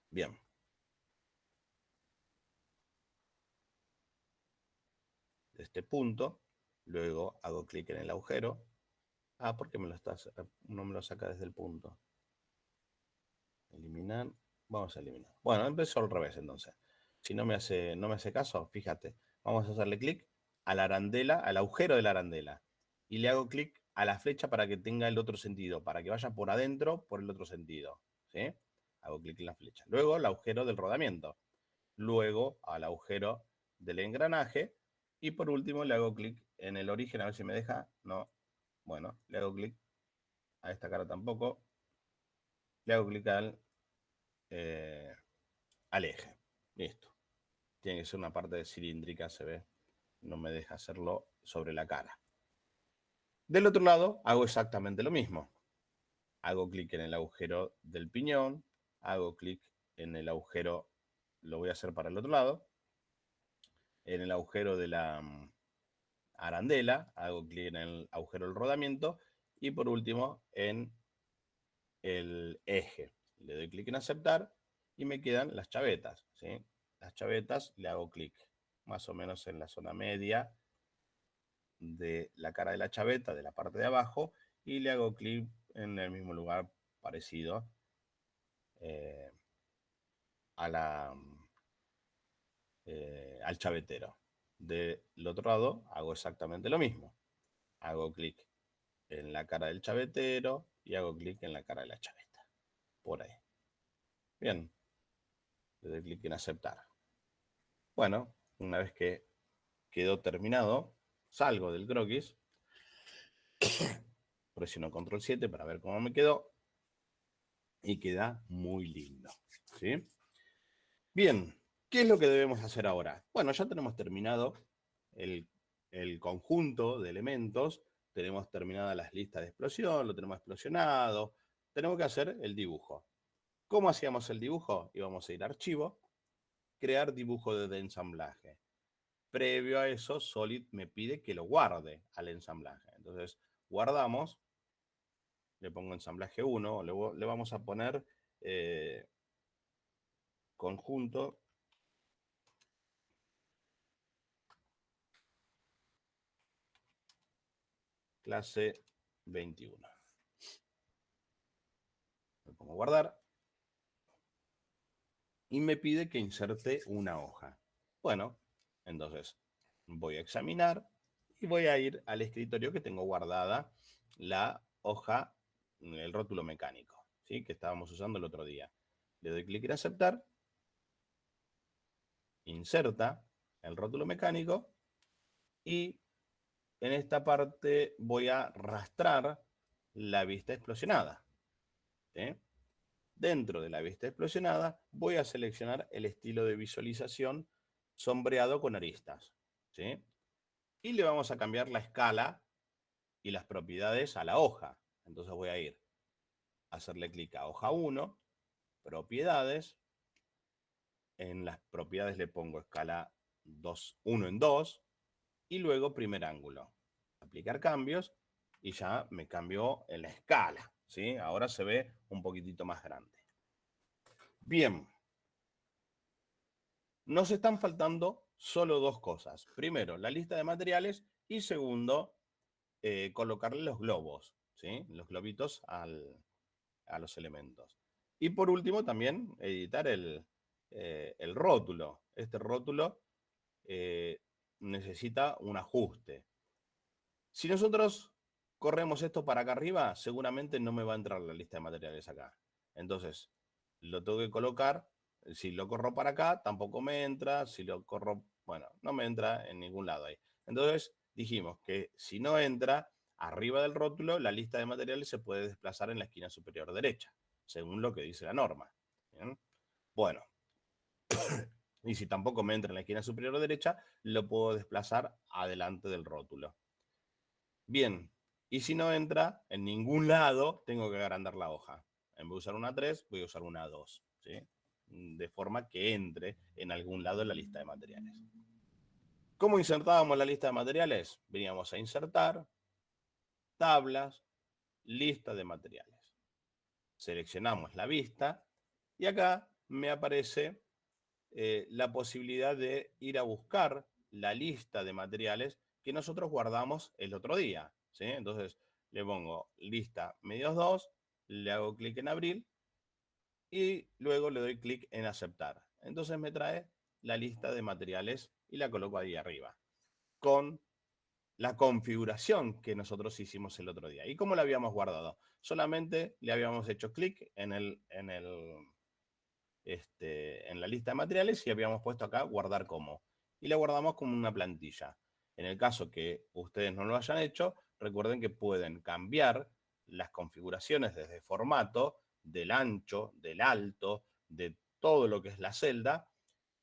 Bien. De este punto, luego hago clic en el agujero. Ah, ¿por qué no me lo saca desde el punto? Eliminar. Vamos a eliminar. Bueno, empezó al revés entonces. Si no me hace caso, fíjate. Vamos a hacerle clic a la arandela, al agujero de la arandela. Y le hago clic a la flecha para que tenga el otro sentido, para que vaya por adentro por el otro sentido. ¿Sí? Hago clic en la flecha. Luego el agujero del rodamiento. Luego al agujero del engranaje. Y por último le hago clic en el origen, a ver si me deja. No. Bueno, le hago clic a esta cara tampoco. Le hago clic al eje. Listo. Tiene que ser una parte cilíndrica, se ve. No me deja hacerlo sobre la cara. Del otro lado hago exactamente lo mismo. Hago clic en el agujero del piñón. Hago clic en el agujero, lo voy a hacer para el otro lado. En el agujero de la arandela. Hago clic en el agujero del rodamiento. Y por último en el eje. Le doy clic en aceptar y me quedan las chavetas, ¿sí? Las chavetas le hago clic más o menos en la zona media de la cara de la chaveta, de la parte de abajo, y le hago clic en el mismo lugar parecido a al chavetero. Del otro lado hago exactamente lo mismo. Hago clic en la cara del chavetero y hago clic en la cara de la chaveta. Por ahí. Bien. Le doy clic en aceptar. Bueno, una vez que quedó terminado, salgo del croquis, presiono control 7 para ver cómo me quedó y queda muy lindo, ¿sí? Bien, ¿qué es lo que debemos hacer ahora? Bueno, ya tenemos terminado el conjunto de elementos, tenemos terminadas las listas de explosión, lo tenemos explosionado, tenemos que hacer el dibujo. ¿Cómo hacíamos el dibujo? Íbamos a ir a archivo, crear dibujo de ensamblaje. Previo a eso, Solid me pide que lo guarde al ensamblaje. Entonces, guardamos, le pongo ensamblaje 1, le vamos a poner conjunto clase 21. Le pongo guardar y me pide que inserte una hoja. Bueno, entonces voy a examinar y voy a ir al escritorio que tengo guardada la hoja, el rótulo mecánico, ¿sí? Que estábamos usando el otro día. Le doy clic en aceptar, inserta el rótulo mecánico y en esta parte voy a arrastrar la vista explosionada, ¿sí? Dentro de la vista explosionada voy a seleccionar el estilo de visualización sombreado con aristas, ¿sí? Y le vamos a cambiar la escala y las propiedades a la hoja. Entonces voy a ir a hacerle clic a hoja 1, propiedades. En las propiedades le pongo escala 1 en 2 y luego primer ángulo. Aplicar cambios y ya me cambió en la escala, ¿sí? Ahora se ve un poquitito más grande. Bien. Nos están faltando solo dos cosas. Primero, la lista de materiales y segundo, colocarle los globos, ¿sí? Los globitos a los elementos. Y por último, también editar el rótulo. Este rótulo necesita un ajuste. Si nosotros corremos esto para acá arriba, seguramente no me va a entrar la lista de materiales acá. Entonces, lo tengo que colocar. Si lo corro para acá, tampoco me entra. Si lo corro, bueno, no me entra en ningún lado ahí. Entonces, dijimos que si no entra, arriba del rótulo, la lista de materiales se puede desplazar en la esquina superior derecha, según lo que dice la norma. ¿Bien? Bueno, y si tampoco me entra en la esquina superior derecha, lo puedo desplazar adelante del rótulo. Bien, y si no entra en ningún lado, tengo que agrandar la hoja. En vez de usar una 3, voy a usar una 2, ¿sí? De forma que entre en algún lado en la lista de materiales. ¿Cómo insertábamos la lista de materiales? Veníamos a insertar, tablas, lista de materiales. Seleccionamos la vista y acá me aparece la posibilidad de ir a buscar la lista de materiales que nosotros guardamos el otro día, ¿sí? Entonces le pongo lista medios 2, le hago clic en abrir y luego le doy clic en aceptar. Entonces me trae la lista de materiales y la coloco ahí arriba con la configuración que nosotros hicimos el otro día. ¿Y cómo la habíamos guardado? Solamente le habíamos hecho clic en la lista de materiales y habíamos puesto acá guardar como. Y la guardamos como una plantilla. En el caso que ustedes no lo hayan hecho, recuerden que pueden cambiar las configuraciones desde formato, del ancho, del alto, de todo lo que es la celda,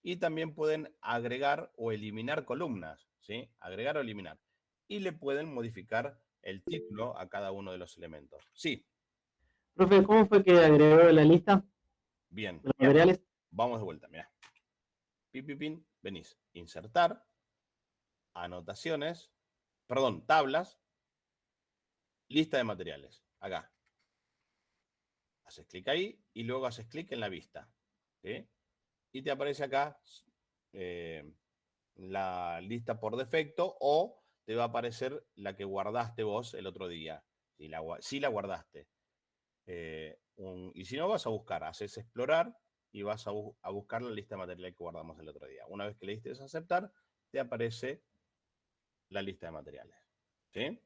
y también pueden agregar o eliminar columnas, ¿sí? Agregar o eliminar. Y le pueden modificar el título a cada uno de los elementos. Sí, Profe, ¿cómo fue que agregó la lista bien. de los materiales? Vamos de vuelta, mirá. Pin, venís, insertar, anotaciones, perdón, tablas, lista de materiales, acá. Haces clic ahí y luego haces clic en la vista, ¿sí? Y te aparece acá la lista por defecto o te va a aparecer la que guardaste vos el otro día, si la guardaste. Y si no, vas a buscar, haces explorar y vas a buscar la lista de materiales que guardamos el otro día. Una vez que le diste a aceptar, te aparece la lista de materiales. ¿Sí?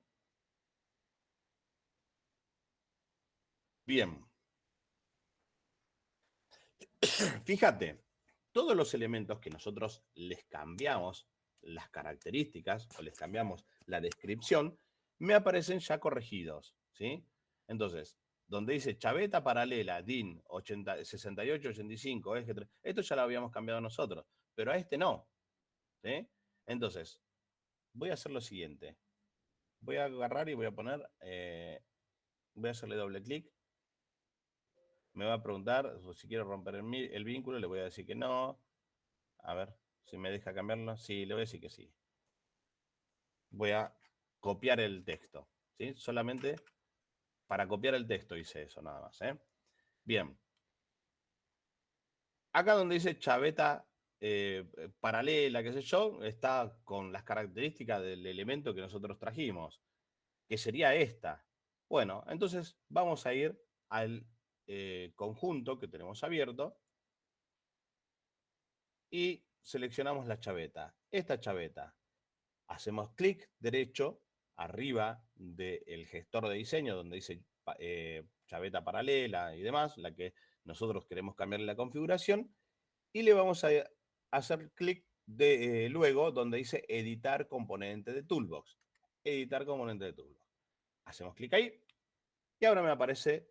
Bien. Fíjate, todos los elementos que nosotros les cambiamos las características o les cambiamos la descripción, me aparecen ya corregidos. ¿Sí? Entonces, donde dice chaveta paralela, DIN 6885, esto ya lo habíamos cambiado nosotros, pero a este no. ¿Sí? Entonces, voy a hacer lo siguiente. Voy a agarrar y voy a poner, voy a hacerle doble clic. Me va a preguntar si quiero romper el vínculo, le voy a decir que no. A ver si me deja cambiarlo. Sí, le voy a decir que sí. Voy a copiar el texto, ¿sí? Solamente para copiar el texto hice eso, nada más, ¿eh? Bien. Acá donde dice chaveta paralela, qué sé yo, está con las características del elemento que nosotros trajimos, que sería esta. Bueno, entonces vamos a ir al conjunto que tenemos abierto y seleccionamos la chaveta. Esta chaveta. Hacemos clic derecho arriba del gestor de diseño donde dice chaveta paralela y demás, la que nosotros queremos cambiar la configuración, y le vamos a hacer clic luego donde dice editar componente de Toolbox. Editar componente de Toolbox. Hacemos clic ahí y ahora me aparece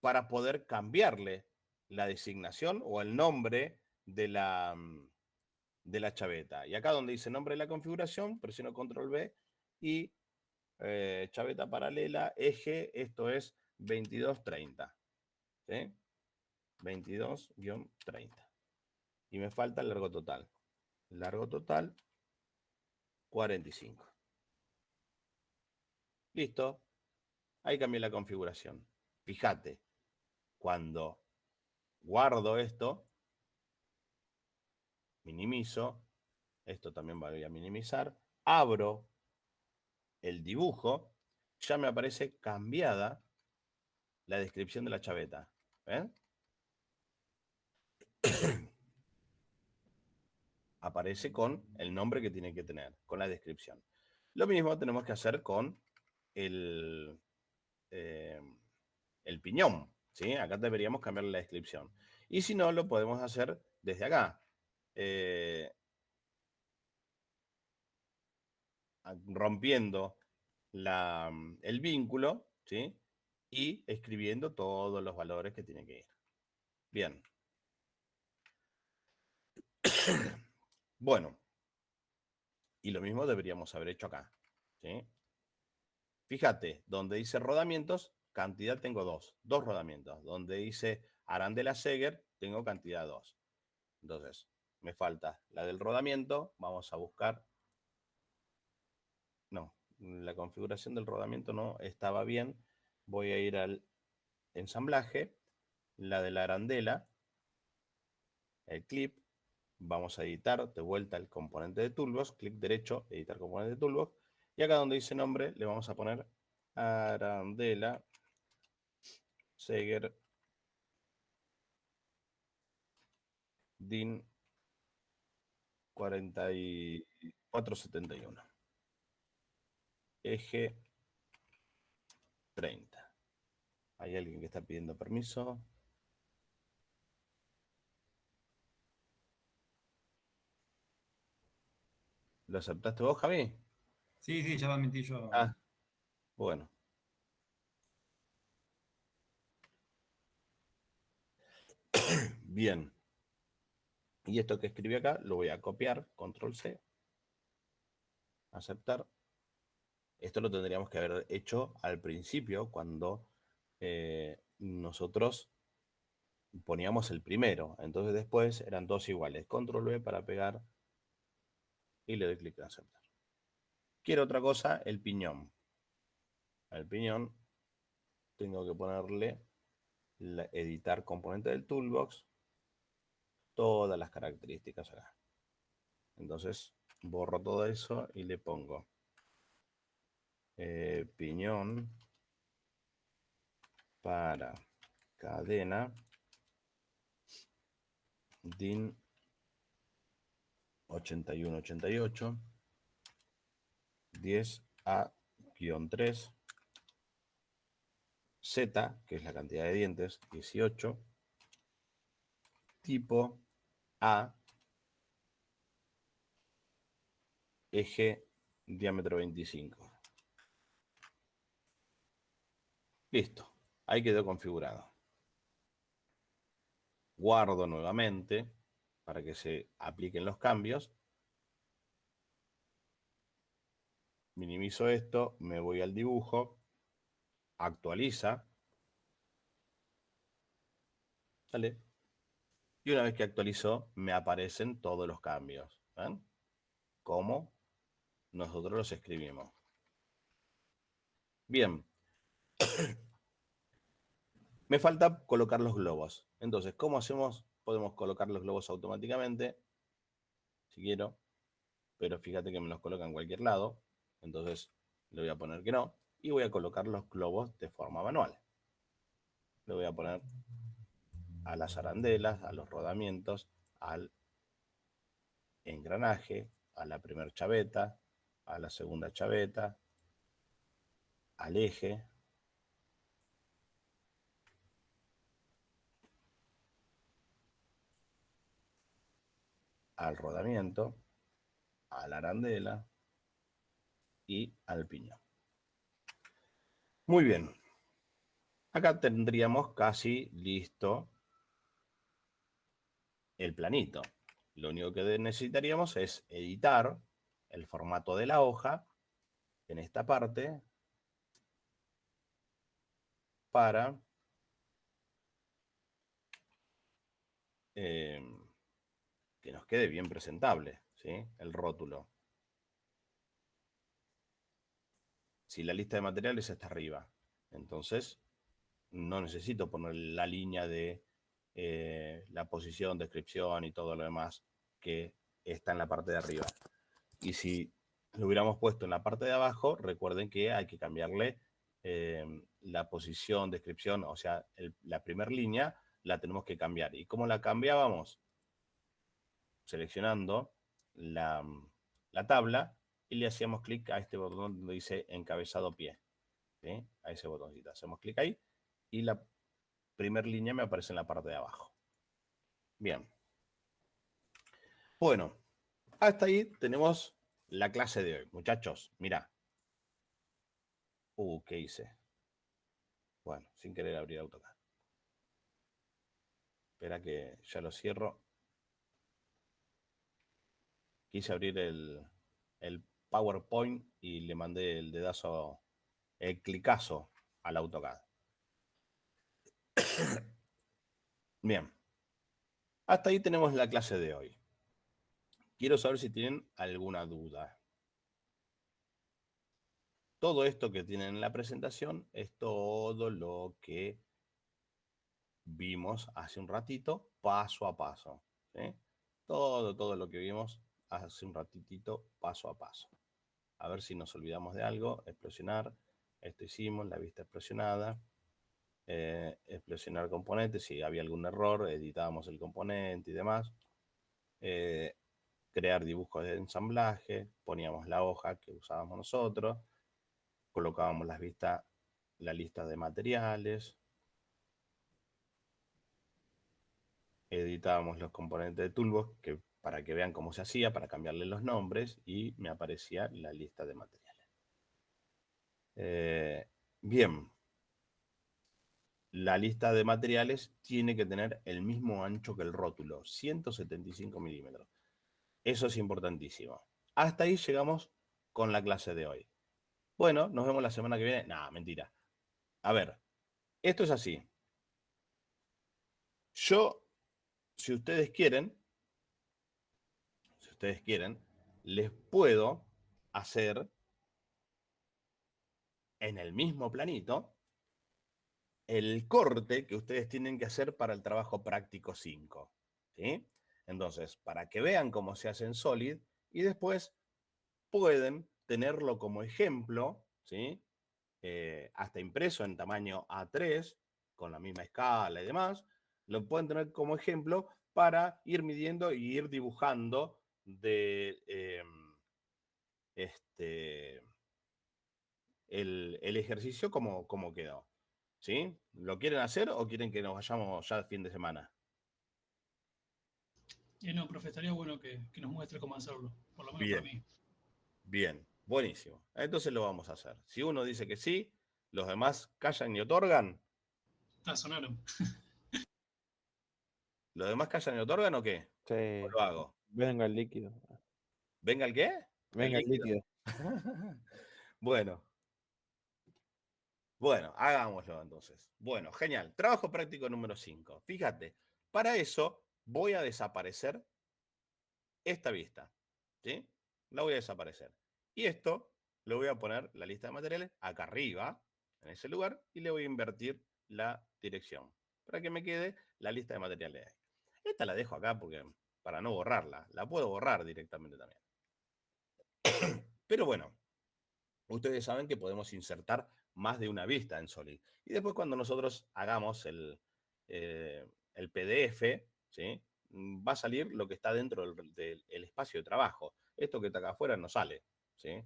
para poder cambiarle la designación o el nombre de la chaveta. Y acá donde dice nombre de la configuración, presiono control B y chaveta paralela, eje, esto es 2230. ¿Sí? 22-30. Y me falta el largo total. Largo total, 45. Listo. Ahí cambié la configuración. Fíjate, cuando guardo esto, minimizo, esto también voy a minimizar, abro el dibujo, ya me aparece cambiada la descripción de la chaveta. ¿Ven? Aparece con el nombre que tiene que tener, con la descripción. Lo mismo tenemos que hacer con el, eh, el piñón. ¿Sí? Acá deberíamos cambiar la descripción. Y si no, lo podemos hacer desde acá. Rompiendo el vínculo, ¿sí? Y escribiendo todos los valores que tiene que ir. Bien. Bueno. Y lo mismo deberíamos haber hecho acá, ¿sí? Fíjate, donde dice rodamientos, cantidad tengo dos rodamientos. Donde dice Arandela Seger, tengo cantidad 2. Entonces, me falta la del rodamiento. Vamos a buscar. No, la configuración del rodamiento no estaba bien. Voy a ir al ensamblaje. La de la arandela, el clip. Vamos a editar de vuelta el componente de Toolbox. Clic derecho, editar componente de Toolbox. Y acá donde dice nombre, le vamos a poner Arandela Seger DIN 4471. Eje 30. Hay alguien que está pidiendo permiso. ¿Lo aceptaste vos, Javi? Sí, ya lo admití yo. Ah, bueno. Bien. Y esto que escribí acá lo voy a copiar, control C, aceptar. Esto lo tendríamos que haber hecho al principio cuando nosotros poníamos el primero. Entonces después eran dos iguales. Control V para pegar y le doy clic en aceptar. Quiero otra cosa, el piñón. Al piñón tengo que ponerle editar componente del toolbox, todas las características acá. Entonces borro todo eso y le pongo piñón para cadena DIN 8188 10A-3 Z, que es la cantidad de dientes, 18, tipo A, eje diámetro 25. Listo, ahí quedó configurado. Guardo nuevamente para que se apliquen los cambios. Minimizo esto, me voy al dibujo, actualiza. ¿Sale? Y una vez que actualizó, me aparecen todos los cambios. ¿Ven? Como nosotros los escribimos. Bien. Me falta colocar los globos. Entonces, ¿cómo hacemos? Podemos colocar los globos automáticamente, si quiero, pero fíjate que me los coloca en cualquier lado. Entonces, le voy a poner que no. Y voy a colocar los globos de forma manual. Le voy a poner a las arandelas, a los rodamientos, al engranaje, a la primera chaveta, a la segunda chaveta, al eje, al rodamiento, a la arandela y al piñón. Muy bien. Acá tendríamos casi listo el planito. Lo único que necesitaríamos es editar el formato de la hoja en esta parte para que nos quede bien presentable, ¿sí? El rótulo. Si la lista de materiales está arriba, entonces no necesito poner la línea de la posición, descripción y todo lo demás que está en la parte de arriba. Y si lo hubiéramos puesto en la parte de abajo, recuerden que hay que cambiarle la posición, descripción, o sea, la primera línea la tenemos que cambiar. ¿Y cómo la cambiábamos? Seleccionando la tabla y le hacíamos clic a este botón donde dice encabezado pie. ¿Sí? A ese botoncito. Hacemos clic ahí y la primera línea me aparece en la parte de abajo. Bien. Bueno, hasta ahí tenemos la clase de hoy. Muchachos, mirá. ¿Qué hice? Bueno, sin querer abrir AutoCAD. Espera que ya lo cierro. Quise abrir el PowerPoint y le mandé el dedazo, el clicazo al AutoCAD. Bien. Hasta ahí tenemos la clase de hoy. Quiero saber si tienen alguna duda. Todo esto que tienen en la presentación es todo lo que vimos hace un ratito, paso a paso. ¿Sí? Todo lo que vimos hace un ratitito, paso a paso. A ver si nos olvidamos de algo. Explosionar. Esto hicimos, la vista explosionada. Explosionar componentes. Si había algún error, editábamos el componente y demás. Crear dibujos de ensamblaje. Poníamos la hoja que usábamos nosotros. Colocábamos la lista de materiales. Editábamos los componentes de Toolbox para que vean cómo se hacía, para cambiarle los nombres y me aparecía la lista de materiales. Bien. La lista de materiales tiene que tener el mismo ancho que el rótulo, 175 milímetros. Eso es importantísimo. Hasta ahí llegamos con la clase de hoy. Bueno, nos vemos la semana que viene. No, mentira. A ver, esto es así. Yo, si ustedes quieren, les puedo hacer en el mismo planito el corte que ustedes tienen que hacer para el trabajo práctico 5. ¿Sí? Entonces, para que vean cómo se hace en Solid y después pueden tenerlo como ejemplo, ¿sí? Hasta impreso en tamaño A3, con la misma escala y demás, lo pueden tener como ejemplo para ir midiendo y ir dibujando el ejercicio como quedó. ¿Sí? ¿Lo quieren hacer o quieren que nos vayamos ya el fin de semana? No, profe, estaría bueno que nos muestre cómo hacerlo, por lo menos para mí. Bien, buenísimo. Entonces lo vamos a hacer. Si uno dice que sí, los demás callan y otorgan. Sonaron. ¿Los demás callan y otorgan o qué? Sí. ¿O lo hago? Venga el líquido. ¿Venga el qué? Venga el líquido. Bueno, hagámoslo entonces. Bueno, genial. Trabajo práctico número 5. Fíjate, para eso voy a desaparecer esta vista. ¿Sí? La voy a desaparecer. Y esto lo voy a poner, la lista de materiales, acá arriba, en ese lugar, y le voy a invertir la dirección para que me quede la lista de materiales ahí. Esta la dejo acá porque para no borrarla. La puedo borrar directamente también. Pero bueno, ustedes saben que podemos insertar más de una vista en Solid. Y después cuando nosotros hagamos el PDF, ¿sí? Va a salir lo que está dentro del espacio de trabajo. Esto que está acá afuera no sale. ¿Sí?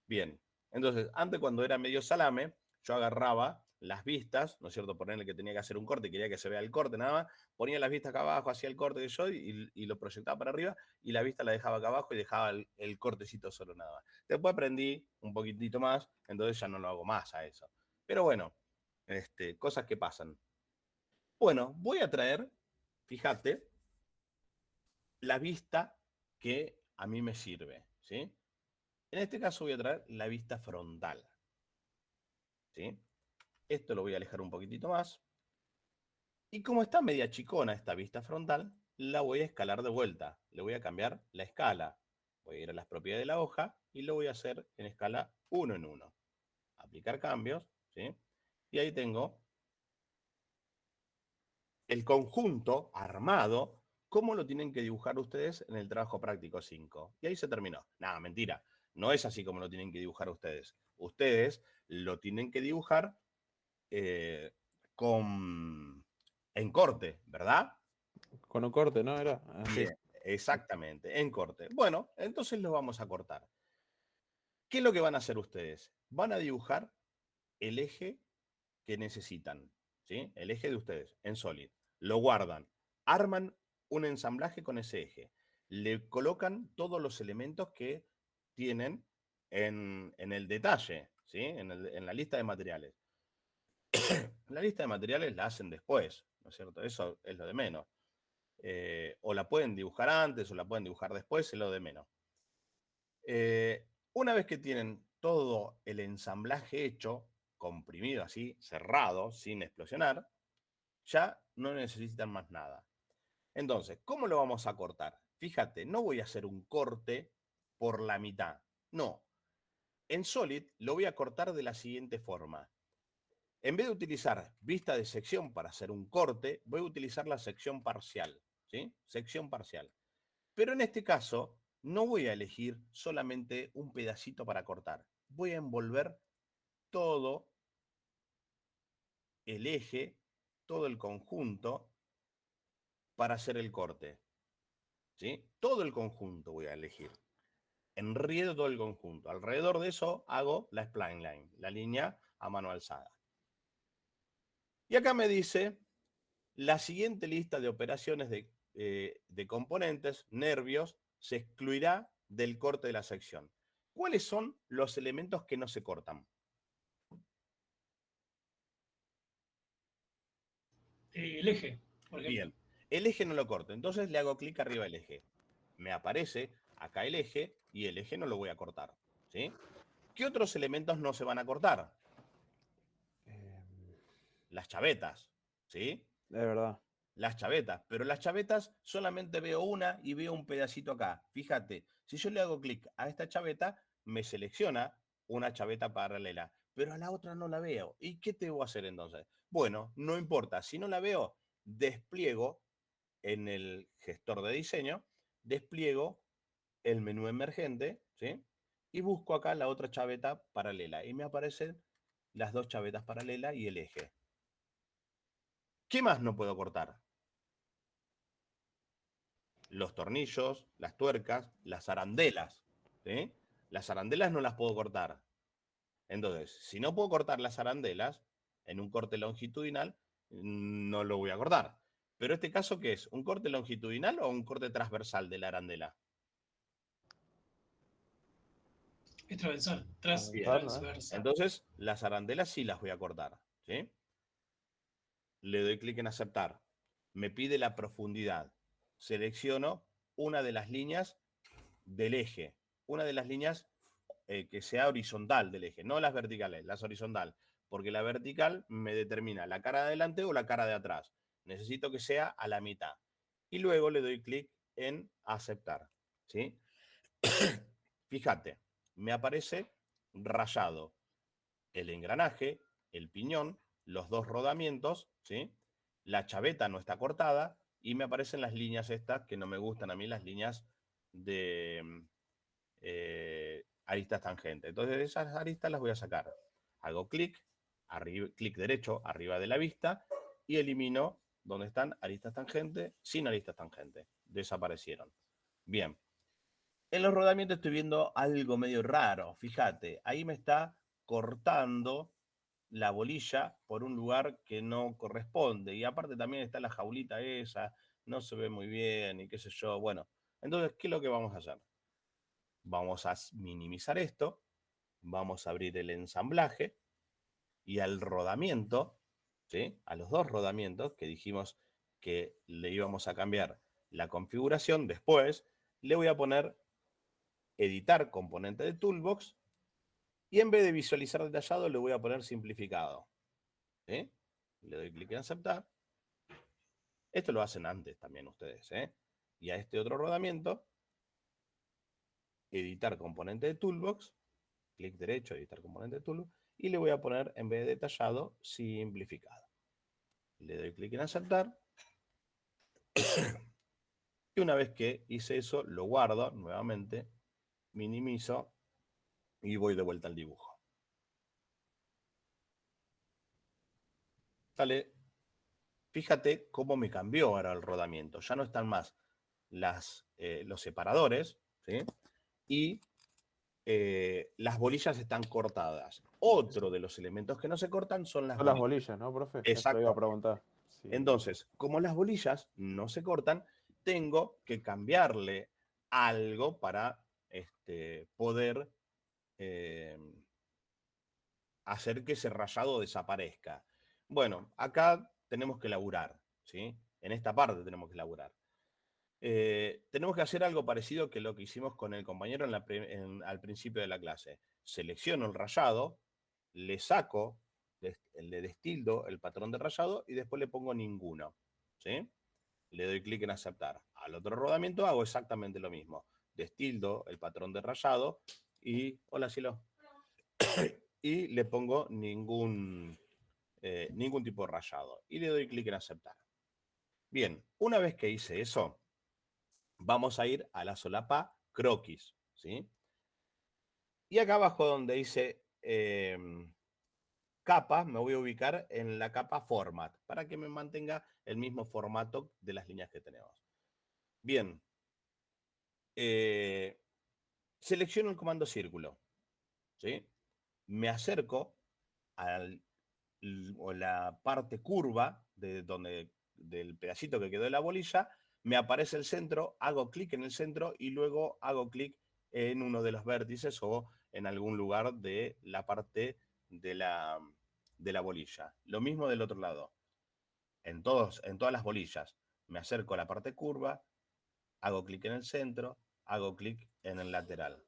Bien. Entonces, antes cuando era medio salame, yo agarraba las vistas, ¿no es cierto? Ponerle que tenía que hacer un corte, quería que se vea el corte nada más, ponía las vistas acá abajo, hacía el corte que yo y lo proyectaba para arriba y la vista la dejaba acá abajo y dejaba el cortecito solo nada más. Después aprendí un poquitito más, entonces ya no lo hago más a eso. Pero bueno, cosas que pasan. Bueno, voy a traer, fíjate, la vista que a mí me sirve, ¿sí? En este caso voy a traer la vista frontal. ¿Sí? Esto lo voy a alejar un poquitito más. Y como está media chicona esta vista frontal, la voy a escalar de vuelta. Le voy a cambiar la escala. Voy a ir a las propiedades de la hoja y lo voy a hacer en escala 1 en 1. aplicar cambios, ¿sí? Y ahí tengo el conjunto armado, cómo lo tienen que dibujar ustedes en el trabajo práctico 5. Y ahí se terminó. Nada, mentira. No es así como lo tienen que dibujar ustedes. Ustedes lo tienen que dibujar en corte, ¿verdad? Con un corte, ¿no? Era así. Bien, exactamente, en corte. Bueno, entonces lo vamos a cortar. ¿Qué es lo que van a hacer ustedes? Van a dibujar el eje que necesitan, ¿sí? El eje de ustedes en Solid. Lo guardan, arman un ensamblaje con ese eje. Le colocan todos los elementos que tienen en el detalle, ¿sí? En la lista de materiales. La lista de materiales la hacen después, ¿no es cierto? Eso es lo de menos. O la pueden dibujar antes o la pueden dibujar después, es lo de menos. Una vez que tienen todo el ensamblaje hecho, comprimido así, cerrado, sin explosionar, ya no necesitan más nada. Entonces, ¿cómo lo vamos a cortar? Fíjate, no voy a hacer un corte por la mitad. No. En Solid lo voy a cortar de la siguiente forma. En vez de utilizar vista de sección para hacer un corte, voy a utilizar la sección parcial, ¿sí? Sección parcial. Pero en este caso, no voy a elegir solamente un pedacito para cortar. Voy a envolver todo el eje, todo el conjunto para hacer el corte, ¿sí? Todo el conjunto voy a elegir. Enriedo todo el conjunto. Alrededor de eso hago la spline line, la línea a mano alzada. Y acá me dice la siguiente lista de operaciones de componentes, nervios, se excluirá del corte de la sección. ¿Cuáles son los elementos que no se cortan? El eje, por ejemplo. Bien, el eje no lo corto, entonces le hago clic arriba del eje. Me aparece acá el eje y el eje no lo voy a cortar, ¿sí? ¿Qué otros elementos no se van a cortar? Las chavetas, ¿sí? Es verdad. Las chavetas, pero las chavetas solamente veo una y veo un pedacito acá. Fíjate, si yo le hago clic a esta chaveta, me selecciona una chaveta paralela, pero a la otra no la veo. ¿Y qué debo hacer entonces? Bueno, no importa, si no la veo, despliego en el gestor de diseño, despliego el menú emergente, ¿sí? Y busco acá la otra chaveta paralela y me aparecen las dos chavetas paralelas y el eje. ¿Qué más no puedo cortar? Los tornillos, las tuercas, las arandelas, ¿sí? Las arandelas no las puedo cortar. Entonces, si no puedo cortar las arandelas en un corte longitudinal, no lo voy a cortar. Pero este caso, ¿qué es? ¿Un corte longitudinal o un corte transversal de la arandela? Es transversal, Transversal, ¿no? transversal. Entonces, las arandelas sí las voy a cortar, ¿sí? Le doy clic en aceptar. Me pide la profundidad. Selecciono una de las líneas del eje. Una de las líneas que sea horizontal del eje, no las verticales, las horizontal. Porque la vertical me determina la cara de adelante o la cara de atrás. Necesito que sea a la mitad. Y luego le doy clic en aceptar, ¿sí? Fíjate, me aparece rayado el engranaje, el piñón, los dos rodamientos, ¿sí? La chaveta no está cortada y me aparecen las líneas estas que no me gustan a mí, las líneas de aristas tangentes. Entonces esas aristas las voy a sacar. Hago clic, clic derecho arriba de la vista y elimino donde están aristas tangentes, sin aristas tangentes. Desaparecieron. Bien. En los rodamientos estoy viendo algo medio raro, fíjate, ahí me está cortando la bolilla por un lugar que no corresponde. Y aparte también está la jaulita esa, no se ve muy bien y qué sé yo. Bueno, entonces, ¿qué es lo que vamos a hacer? Vamos a minimizar esto, vamos a abrir el ensamblaje y al rodamiento, ¿sí? A los dos rodamientos que dijimos que le íbamos a cambiar la configuración, después le voy a poner editar componente de Toolbox y en vez de visualizar detallado le voy a poner simplificado. ¿Sí? Le doy clic en aceptar. Esto lo hacen antes también ustedes. Y a este otro rodamiento, editar componente de Toolbox, clic derecho, editar componente de Toolbox, y le voy a poner, en vez de detallado, simplificado. Le doy clic en aceptar. Y una vez que hice eso, lo guardo nuevamente, minimizo y voy de vuelta al dibujo. Dale, fíjate cómo me cambió ahora el rodamiento. Ya no están más los separadores, ¿sí? Y las bolillas están cortadas. Otro de los elementos que no se cortan son las Son las bolillas. bolillas, ¿no, profe? Eso le iba a Exacto. preguntar. Sí. Entonces, como las bolillas no se cortan, tengo que cambiarle algo para poder hacer que ese rayado desaparezca. Bueno, acá tenemos que laburar, ¿sí? En esta parte tenemos que laburar. Tenemos que hacer algo parecido que lo que hicimos con el compañero al principio de la clase. Selecciono el rayado, le saco, le destildo el patrón de rayado y después le pongo ninguno, ¿sí? Le doy clic en aceptar. Al otro rodamiento hago exactamente lo mismo. Destildo el patrón de rayado y... Hola, Silo. Y le pongo ningún tipo de rayado. Y le doy clic en aceptar. Bien, una vez que hice eso, vamos a ir a la solapa croquis, ¿sí? Y acá abajo donde dice capa, me voy a ubicar en la capa format, para que me mantenga el mismo formato de las líneas que tenemos. Bien. Selecciono el comando círculo, ¿sí? Me acerco a la parte curva del pedacito que quedó de la bolilla, me aparece el centro, hago clic en el centro y luego hago clic en uno de los vértices o en algún lugar de la parte de la bolilla. Lo mismo del otro lado. En todas las bolillas me acerco a la parte curva, hago clic en el centro, hago clic en el lateral.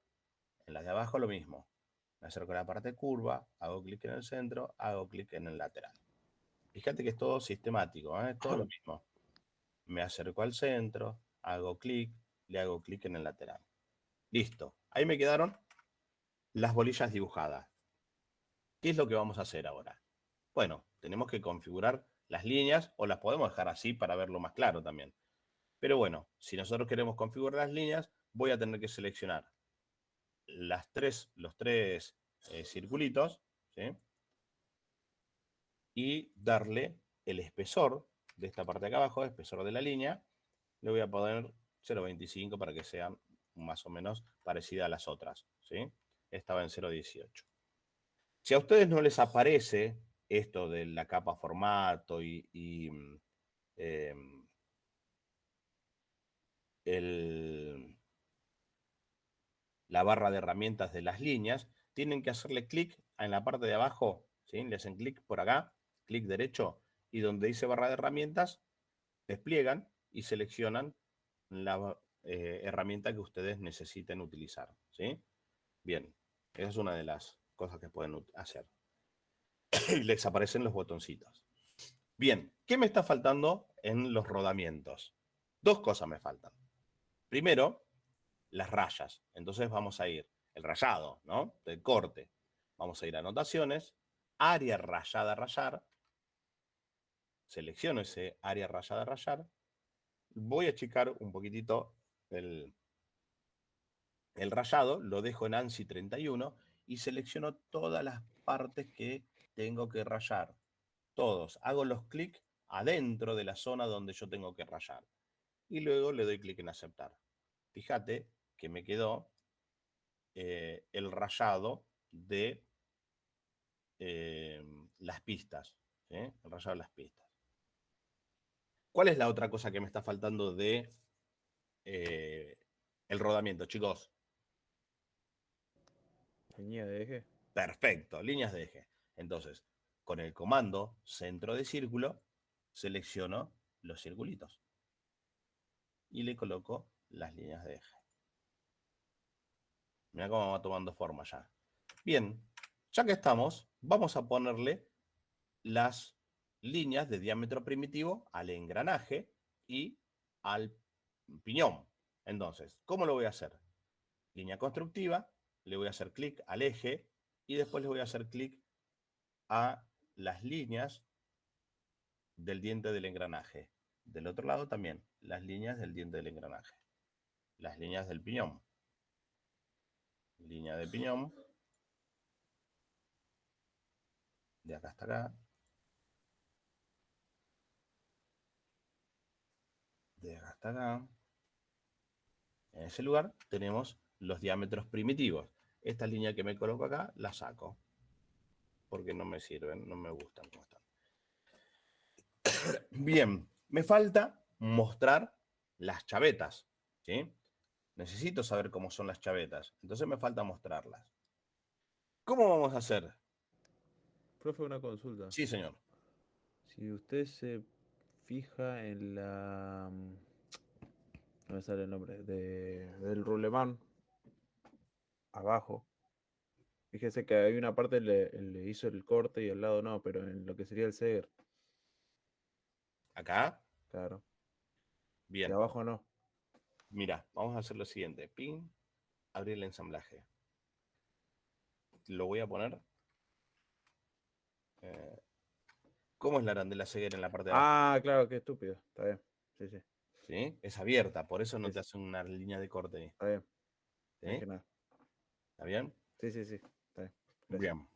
En las de abajo lo mismo. Me acerco a la parte curva, hago clic en el centro, hago clic en el lateral. Fíjate que es todo sistemático, ¿eh? Todo lo mismo. Me acerco al centro, hago clic, le hago clic en el lateral. Listo. Ahí me quedaron las bolillas dibujadas. ¿Qué es lo que vamos a hacer ahora? Bueno, tenemos que configurar las líneas o las podemos dejar así para verlo más claro también. Pero bueno, si nosotros queremos configurar las líneas, voy a tener que seleccionar los tres circulitos, ¿sí? Y darle el espesor de esta parte de acá abajo, espesor de la línea. Le voy a poner 0.25 para que sean más o menos parecidas a las otras, ¿sí? Esta va en 0.18. Si a ustedes no les aparece esto de la capa formato y la barra de herramientas de las líneas, tienen que hacerle clic en la parte de abajo, ¿sí? Le hacen clic por acá, clic derecho, y donde dice barra de herramientas, despliegan y seleccionan la herramienta que ustedes necesiten utilizar, ¿sí? Bien, esa es una de las cosas que pueden hacer. Les aparecen los botoncitos. Bien, ¿qué me está faltando en los rodamientos? Dos cosas me faltan. Primero, las rayas. Entonces vamos a ir, el rayado, ¿no? Del corte. Vamos a ir a anotaciones, área rayada rayar. Selecciono ese área rayada rayar. Voy a achicar un poquitito el rayado, lo dejo en ANSI 31 y selecciono todas las partes que tengo que rayar. Todos. Hago los clics adentro de la zona donde yo tengo que rayar. Y luego le doy clic en aceptar. Fíjate que me quedó el rayado de las pistas. ¿Sí? El rayado de las pistas. ¿Cuál es la otra cosa que me está faltando de el rodamiento, chicos? Línea de eje. Perfecto, líneas de eje. Entonces, con el comando centro de círculo, selecciono los circulitos. Y le coloco las líneas de eje. Mira cómo va tomando forma ya. Bien, ya que estamos, vamos a ponerle las líneas de diámetro primitivo al engranaje y al piñón. Entonces, ¿cómo lo voy a hacer? Línea constructiva, le voy a hacer clic al eje y después le voy a hacer clic a las líneas del diente del engranaje. Del otro lado también, las líneas del diente del engranaje. Las líneas del piñón. Línea de piñón. De acá hasta acá. De acá hasta acá. En ese lugar tenemos los diámetros primitivos. Esta línea que me coloco acá, la saco. Porque no me sirven, no me gustan como están. Bien, me falta mostrar las chavetas, ¿sí? Necesito saber cómo son las chavetas. Entonces me falta mostrarlas. ¿Cómo vamos a hacer? Profe, una consulta. Sí, señor. Si usted se fija en la... No me sale el nombre. Del rulemán. Abajo. Fíjese que hay una parte le hizo el corte y al lado no, pero en lo que sería el Seger, Acá. claro. Y Bien. abajo no. Mira, vamos a hacer lo siguiente. Pin, abrir el ensamblaje. Lo voy a poner. ¿Cómo es la arandela ceguera en la parte de abajo? Ah, claro, qué estúpido. Está bien. Sí, sí. ¿Sí? Es abierta, por eso no Sí, te sí. hace una línea de corte ahí. Está bien. ¿Sí? Más que nada. ¿Está bien? Sí, sí, sí. Está bien. Gracias. Bien.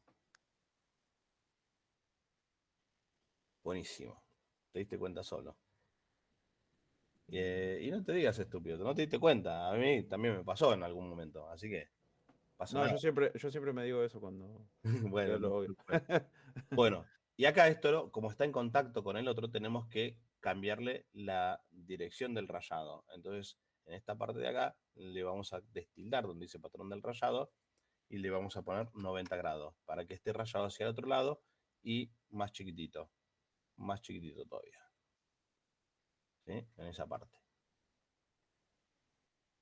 Buenísimo. Te diste cuenta solo. Y no te digas estúpido, no te diste cuenta. A mí también me pasó en algún momento, así que pasa No, nada. yo siempre me digo eso cuando Bueno, veo no lo te obvio. preocupes. Bueno, y acá esto, como está en contacto con el otro, tenemos que cambiarle la dirección del rayado. Entonces, en esta parte de acá, le vamos a destildar donde dice patrón del rayado y le vamos a poner 90 grados para que esté rayado hacia el otro lado y más chiquitito todavía. ¿Sí? En esa parte.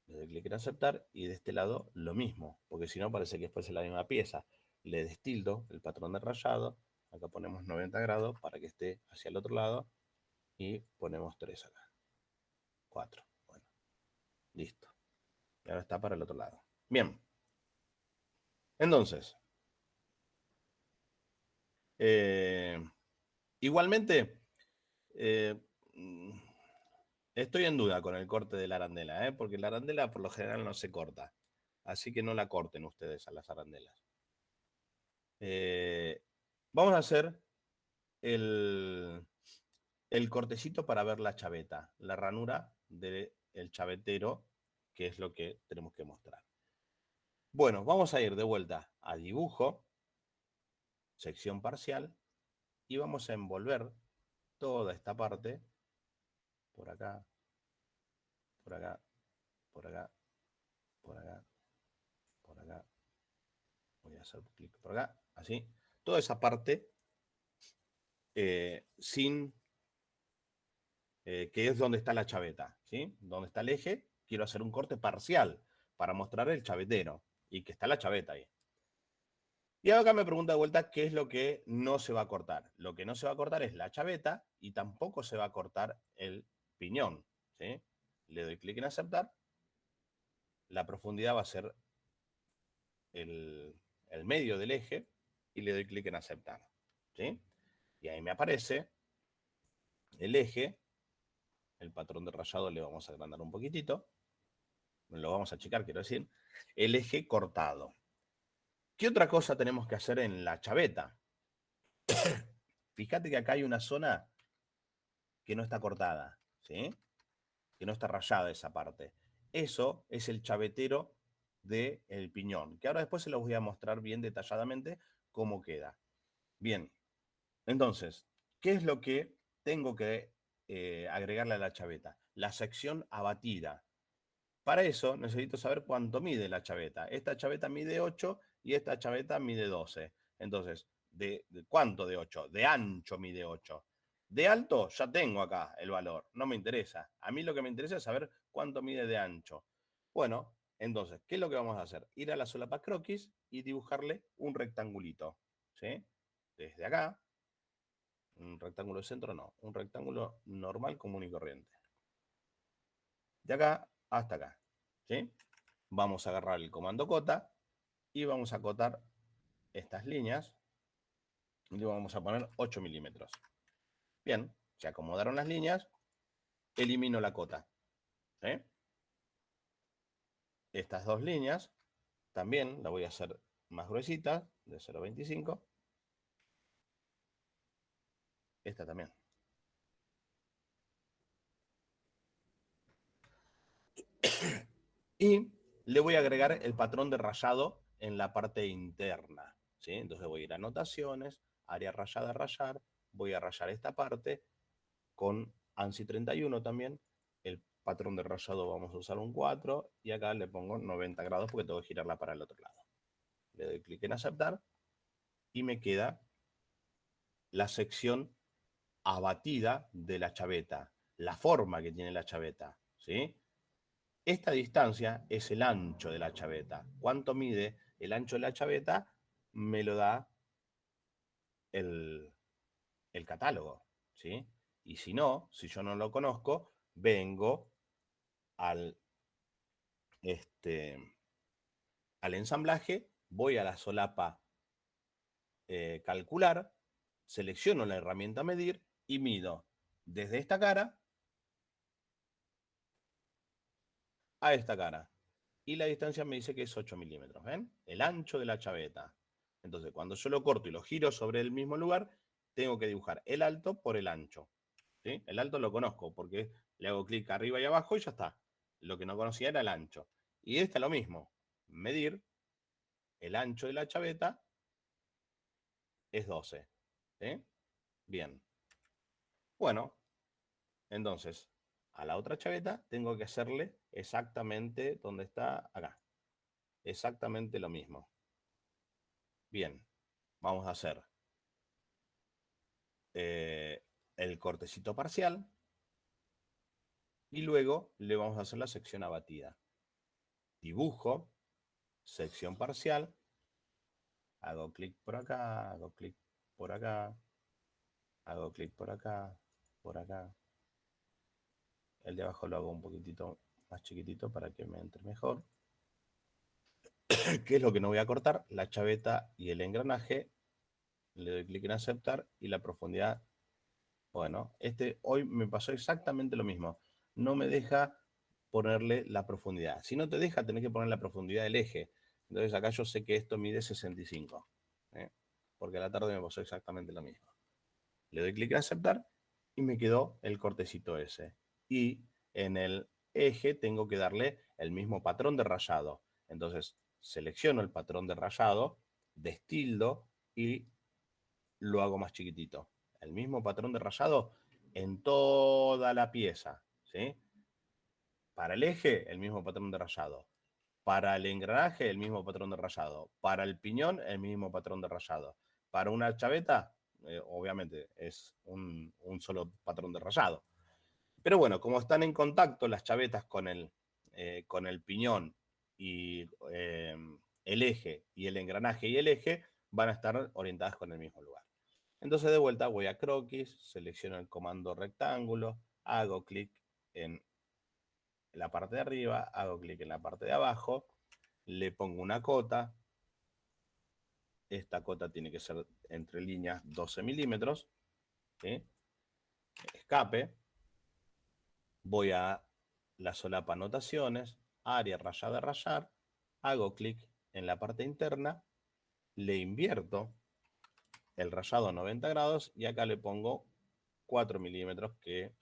Le doy clic en aceptar y de este lado lo mismo, porque si no parece que después es la misma pieza. Le destildo el patrón de rayado, acá ponemos 90 grados para que esté hacia el otro lado y ponemos 3 acá. 4. Bueno, listo. Y ahora está para el otro lado. Bien. Entonces, igualmente, eh, mm, estoy en duda con el corte de la arandela, porque la arandela por lo general no se corta. Así que no la corten ustedes a las arandelas. Vamos a hacer el cortecito para ver la chaveta, la ranura del chavetero, que es lo que tenemos que mostrar. Bueno, vamos a ir de vuelta a dibujo, sección parcial, y vamos a envolver toda esta parte por acá, por acá, por acá, por acá, por acá. Voy a hacer clic por acá, así. Toda esa parte sin... que es donde está la chaveta, ¿sí? Donde está el eje, quiero hacer un corte parcial para mostrar el chavetero y que está la chaveta ahí. Y acá me pregunta de vuelta qué es lo que no se va a cortar. Lo que no se va a cortar es la chaveta y tampoco se va a cortar el piñón, ¿sí? Le doy clic en aceptar. La profundidad va a ser el medio del eje y le doy clic en aceptar, ¿sí? Y ahí me aparece el eje. El patrón de rayado le vamos a agrandar un poquitito. Lo vamos a achicar, quiero decir. El eje cortado. ¿Qué otra cosa tenemos que hacer en la chaveta? Fíjate que acá hay una zona que no está cortada, ¿sí? Que no está rayada esa parte. Eso es el chavetero del piñón, que ahora después se los voy a mostrar bien detalladamente cómo queda. Bien, entonces, ¿qué es lo que tengo que agregarle a la chaveta? La sección abatida. Para eso necesito saber cuánto mide la chaveta. Esta chaveta mide 8 y esta chaveta mide 12. Entonces, ¿de cuánto de 8? De ancho mide 8. De alto ya tengo acá el valor, no me interesa. A mí lo que me interesa es saber cuánto mide de ancho. Bueno, entonces, ¿qué es lo que vamos a hacer? Ir a la solapa croquis y dibujarle un rectangulito. ¿Sí? Desde acá, un rectángulo de centro no, un rectángulo normal, común y corriente. De acá hasta acá. ¿Sí? Vamos a agarrar el comando cota y vamos a acotar estas líneas Y le vamos a poner 8 milímetros. Bien, se acomodaron las líneas, elimino la cota. ¿Sí? Estas dos líneas también las voy a hacer más gruesitas, de 0,25. Esta también. Y le voy a agregar el patrón de rayado en la parte interna. ¿Sí? Entonces voy a ir a anotaciones, área rayada, rayar. Voy a rayar esta parte con ANSI 31 también. El patrón de rayado vamos a usar un 4 y acá le pongo 90 grados porque tengo que girarla para el otro lado. Le doy clic en aceptar y me queda la sección abatida de la chaveta, la forma que tiene la chaveta, ¿sí? Esta distancia es el ancho de la chaveta. ¿Cuánto mide el ancho de la chaveta? Me lo da el, el catálogo, ¿sí? Y si no, si yo no lo conozco, vengo al, al ensamblaje, voy a la solapa calcular, selecciono la herramienta medir y mido desde esta cara a esta cara. Y la distancia me dice que es 8 milímetros, ¿ven? El ancho de la chaveta. Entonces, cuando yo lo corto y lo giro sobre el mismo lugar, tengo que dibujar el alto por el ancho. ¿Sí? El alto lo conozco porque le hago clic arriba y abajo y ya está. Lo que no conocía era el ancho. Y esta es lo mismo. Medir el ancho de la chaveta es 12. ¿Sí? Bien. Bueno, entonces, a la otra chaveta tengo que hacerle exactamente donde está acá. Exactamente lo mismo. Bien, vamos a hacer el cortecito parcial y luego le vamos a hacer la sección abatida. Dibujo, sección parcial, hago clic por acá, hago clic por acá, hago clic por acá, por acá. El de abajo lo hago un poquitito más chiquitito para que me entre mejor. ¿Qué es lo que no voy a cortar? La chaveta y el engranaje. Le doy clic en aceptar y la profundidad. Bueno, hoy me pasó exactamente lo mismo. No me deja ponerle la profundidad. Si no te deja, tenés que poner la profundidad del eje. Entonces acá yo sé que esto mide 65. ¿Eh? Porque a la tarde me pasó exactamente lo mismo. Le doy clic en aceptar y me quedó el cortecito ese. Y en el eje tengo que darle el mismo patrón de rayado. Entonces selecciono el patrón de rayado, destildo y lo hago más chiquitito. El mismo patrón de rayado en toda la pieza. ¿Sí? Para el eje, el mismo patrón de rayado. Para el engranaje, el mismo patrón de rayado. Para el piñón, el mismo patrón de rayado. Para una chaveta, obviamente, es un solo patrón de rayado. Pero bueno, como están en contacto las chavetas con el piñón y el eje y el engranaje y el eje, van a estar orientadas con el mismo lugar. Entonces de vuelta voy a croquis, selecciono el comando rectángulo, hago clic en la parte de arriba, hago clic en la parte de abajo, le pongo una cota. Esta cota tiene que ser entre líneas 12 milímetros. ¿Sí? Escape. Voy a la solapa anotaciones, área rayada rayar, hago clic en la parte interna, le invierto el rayado a 90 grados y acá le pongo 4 milímetros que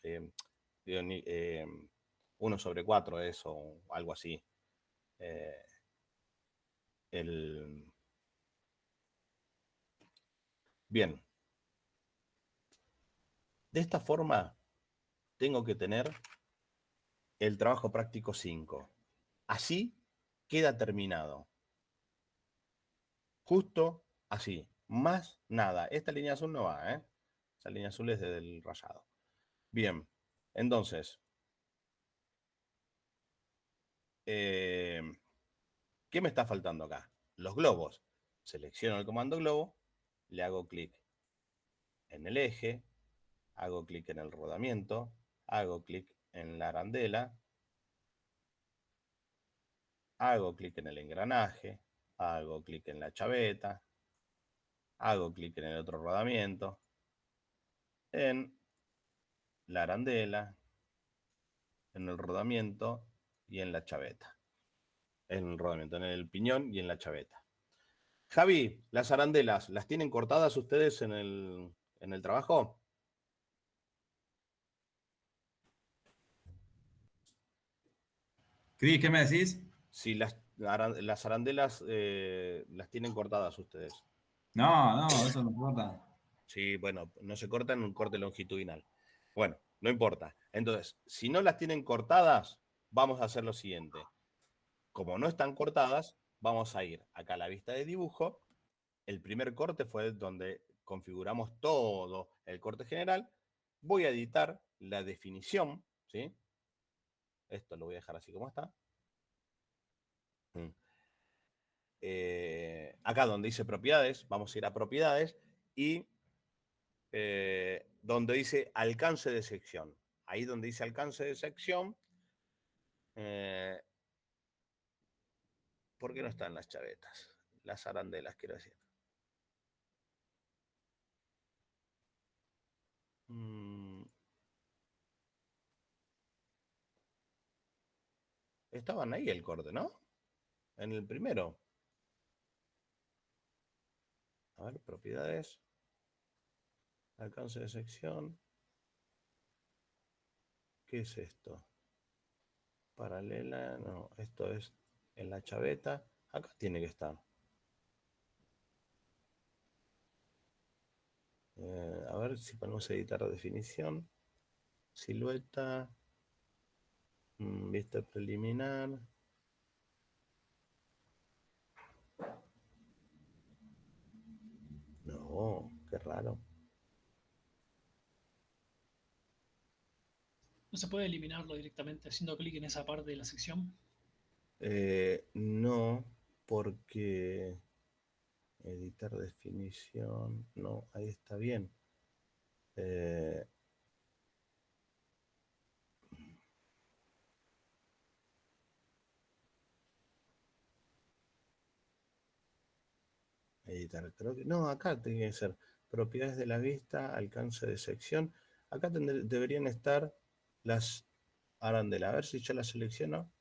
1/4 es o algo así. El... Bien. De esta forma tengo que tener el trabajo práctico 5. Así queda terminado. Justo así. Más nada. Esta línea azul no va, ¿eh? Esa línea azul es del rayado. Bien. Entonces, ¿qué me está faltando acá? Los globos. Selecciono el comando globo, le hago clic en el eje, hago clic en el rodamiento, hago clic en la arandela, hago clic en el engranaje, hago clic en la chaveta, hago clic en el otro rodamiento, en la arandela, en el rodamiento y en la chaveta. En el rodamiento, en el piñón y en la chaveta. Javi, las arandelas, ¿las tienen cortadas ustedes en el trabajo? Cris, ¿qué me decís? Si las arandelas las tienen cortadas ustedes. No, eso no importa. Sí, bueno, no se cortan en un corte longitudinal. Bueno, no importa. Entonces, si no las tienen cortadas, vamos a hacer lo siguiente. Como no están cortadas, vamos a ir acá a la vista de dibujo. El primer corte fue donde configuramos todo el corte general. Voy a editar la definición, ¿sí? Esto lo voy a dejar así como está. Acá donde dice propiedades, vamos a ir a propiedades y donde dice alcance de sección. Ahí donde dice alcance de sección, ¿por qué no están las chavetas? Las arandelas, quiero decir. Estaban ahí el corte, ¿no? En el primero. A ver, propiedades. Alcance de sección. ¿Qué es esto? Paralela, no, esto es en la chaveta. Acá tiene que estar. A ver si ponemos editar definición. Silueta. Vista preliminar. No, qué raro. ¿No se puede eliminarlo directamente haciendo clic en esa parte de la sección? No, porque editar definición. No, ahí está bien. Editar, creo que. No, acá tiene que ser propiedades de la vista, alcance de sección. Acá deberían estar las arandelas. A ver si yo las selecciono.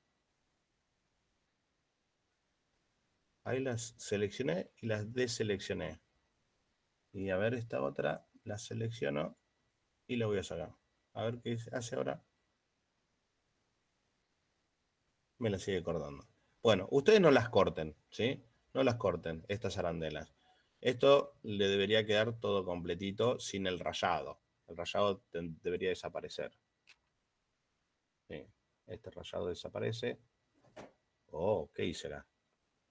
Ahí las seleccioné y las deseleccioné. Y a ver, esta otra la selecciono y la voy a sacar. A ver qué hace ahora. Me la sigue cortando. Bueno, ustedes no las corten, ¿sí? No las corten, estas arandelas. Esto le debería quedar todo completito sin el rayado. El rayado debería desaparecer. Sí, este rayado desaparece. Oh, ¿qué hice acá?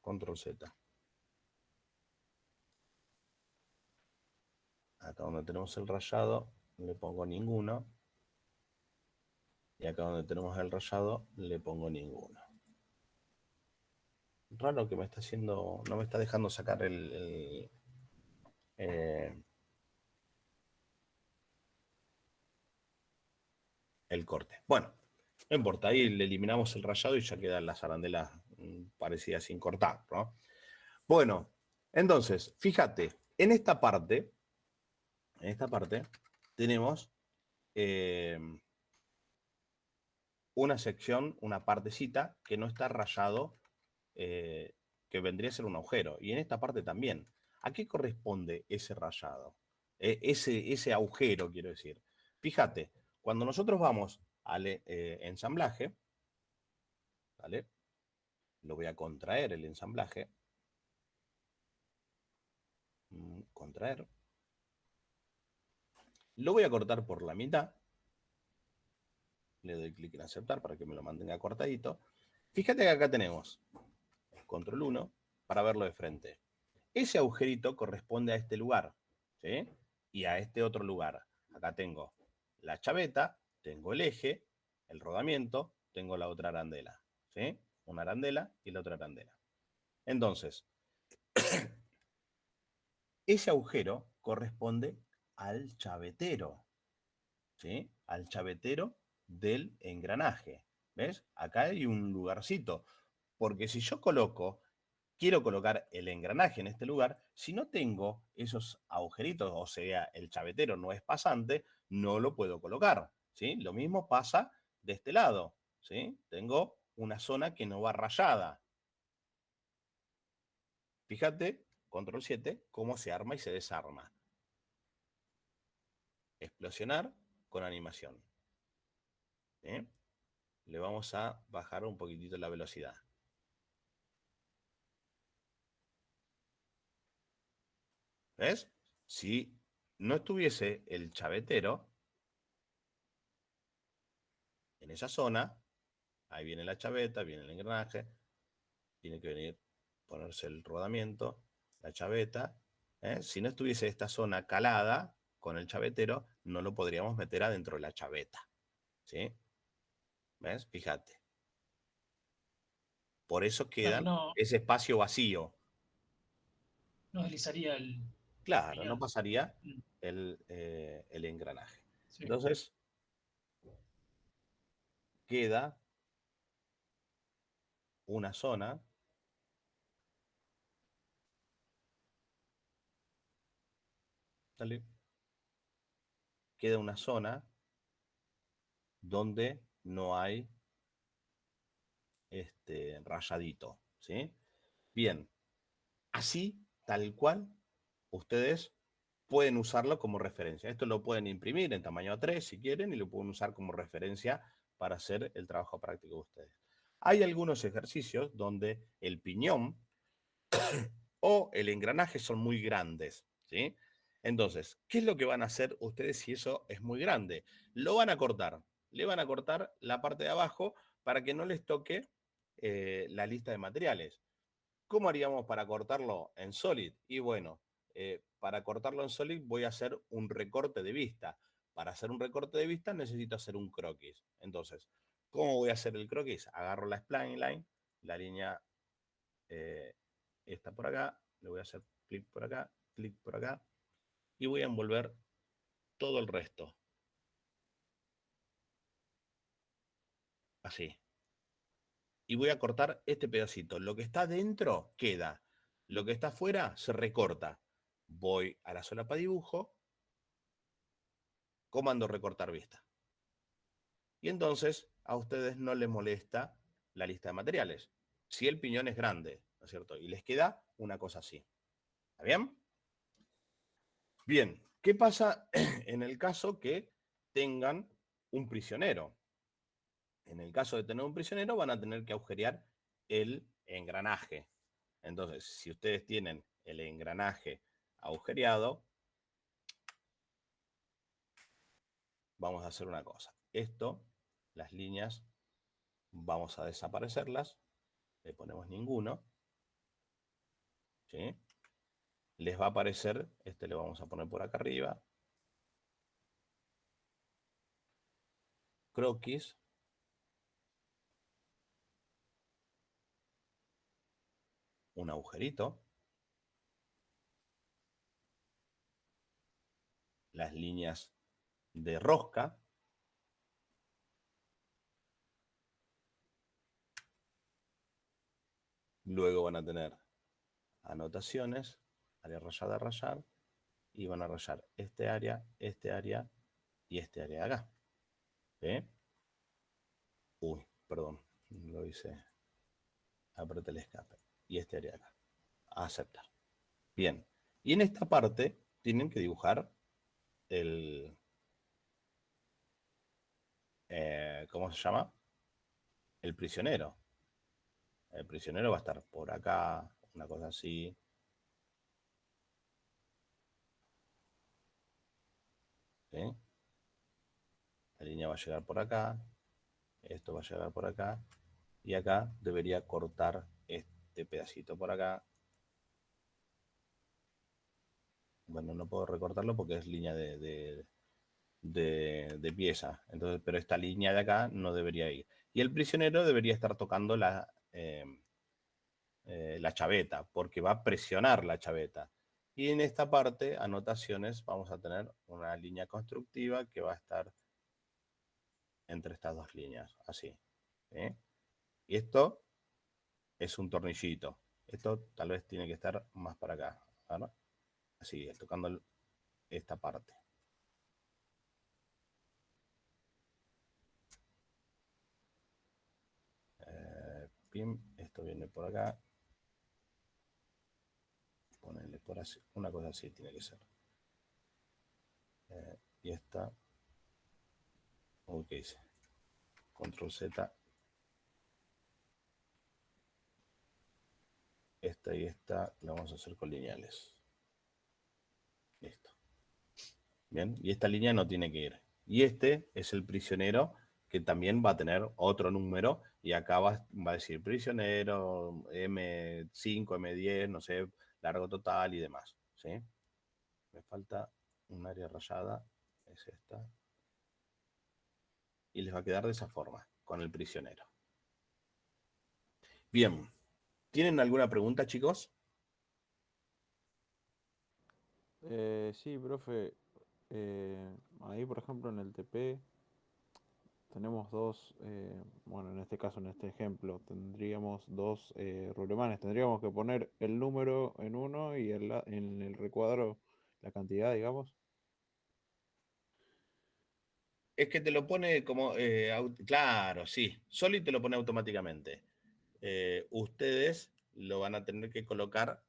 Control Z. Acá donde tenemos el rayado, le pongo ninguno. Y acá donde tenemos el rayado, le pongo ninguno. Raro que me está haciendo, no me está dejando sacar el corte. Bueno, no importa, ahí le eliminamos el rayado y ya quedan las arandelas parecidas sin cortar, ¿no? Bueno, entonces, fíjate, en esta parte tenemos una sección, una partecita que no está rayado, que vendría a ser un agujero. Y en esta parte también. ¿A qué corresponde ese rayado? Ese agujero, quiero decir. Fíjate, cuando nosotros vamos al ensamblaje, ¿vale? Lo voy a contraer el ensamblaje. Contraer. Lo voy a cortar por la mitad. Le doy clic en aceptar para que me lo mantenga cortadito. Fíjate que acá tenemos control 1 para verlo de frente. Ese agujerito corresponde a este lugar, ¿sí? Y a este otro lugar. Acá tengo la chaveta, tengo el eje, el rodamiento, tengo la otra arandela, ¿sí? Una arandela y la otra arandela. Entonces, ese agujero corresponde al chavetero, ¿sí? Al chavetero del engranaje. ¿Ves? Acá hay un lugarcito. Porque si yo coloco quiero colocar el engranaje en este lugar, si no tengo esos agujeritos, o sea, el chavetero no es pasante, no lo puedo colocar, ¿sí? Lo mismo pasa de este lado, ¿sí? Tengo una zona que no va rayada. Fíjate, control 7, cómo se arma y se desarma. Explosionar con animación. ¿Sí? Le vamos a bajar un poquitito la velocidad. ¿Ves? Si no estuviese el chavetero en esa zona, ahí viene la chaveta, viene el engranaje, tiene que venir, ponerse el rodamiento, la chaveta. Si no estuviese esta zona calada con el chavetero, no lo podríamos meter adentro de la chaveta. ¿Sí? ¿Ves? Fíjate. Por eso queda Claro, ese espacio vacío. no deslizaría el Claro, no piñón. pasaría Mm, el engranaje. sí. Entonces, queda una zona ¿sale? Queda una zona donde no hay rayadito, ¿sí? Bien, así, tal cual, ustedes pueden usarlo como referencia. Esto lo pueden imprimir en tamaño A3 si quieren y lo pueden usar como referencia para hacer el trabajo práctico de ustedes. Hay algunos ejercicios donde el piñón o el engranaje son muy grandes, ¿sí? Entonces, ¿qué es lo que van a hacer ustedes si eso es muy grande? Lo van a cortar, le van a cortar la parte de abajo para que no les toque la lista de materiales. ¿Cómo haríamos para cortarlo en Solid? Y bueno, para cortarlo en Solid voy a hacer un recorte de vista. Para hacer un recorte de vista necesito hacer un croquis. Entonces, ¿cómo voy a hacer el croquis? Agarro la spline line, la línea esta por acá, le voy a hacer clic por acá, y voy a envolver todo el resto. Así. Y voy a cortar este pedacito. Lo que está dentro queda. Lo que está afuera se recorta. Voy a la solapa dibujo, comando recortar vista. Y entonces a ustedes no les molesta la lista de materiales. Si el piñón es grande, ¿no es cierto? Y les queda una cosa así. ¿Está bien? Bien, ¿qué pasa en el caso que tengan un prisionero? En el caso de tener un prisionero van a tener que agujerear el engranaje. Entonces, si ustedes tienen el engranaje agujereado, vamos a hacer una cosa. Esto, las líneas, vamos a desaparecerlas. Le ponemos ninguno. ¿Sí? Les va a aparecer, este le vamos a poner por acá arriba. Croquis. Un agujerito. Las líneas de rosca. Luego van a tener anotaciones, área rayada, rayar, y van a rayar este área y este área de acá. ¿Sí? Uy, perdón, lo hice, apreté el escape. Y este área de acá. Aceptar. Bien. Y en esta parte tienen que dibujar el... ¿cómo se llama? El prisionero. El prisionero va a estar por acá, una cosa así. ¿Sí? La línea va a llegar por acá. Esto va a llegar por acá. Y acá debería cortar este pedacito por acá. Bueno, no puedo recortarlo porque es línea de pieza. Entonces, pero esta línea de acá no debería ir. Y el prisionero debería estar tocando la chaveta, porque va a presionar la chaveta. Y en esta parte, anotaciones, vamos a tener una línea constructiva que va a estar entre estas dos líneas, así. ¿Sí? Y esto es un tornillito. Esto tal vez tiene que estar más para acá, ¿verdad? Así, tocando esta parte. Bien, esto viene por acá. Ponerle por así, una cosa así tiene que ser. Y esta, ¿qué hice? Control Z. Esta y esta la vamos a hacer con lineales. Listo. Bien, y esta línea no tiene que ir. Y este es el prisionero que también va a tener otro número y acá va a decir prisionero, M5, M10, no sé, largo total y demás. ¿Sí? Me falta un área rayada, es esta. Y les va a quedar de esa forma, con el prisionero. Bien, ¿tienen alguna pregunta, chicos? Sí, profe. Ahí, por ejemplo, en el TP tenemos dos, bueno, en este caso, en este ejemplo, tendríamos dos rublemanes. Tendríamos que poner el número en uno y en el recuadro la cantidad, digamos. Es que te lo pone como, claro, sí, Solid te lo pone automáticamente. Ustedes lo van a tener que colocar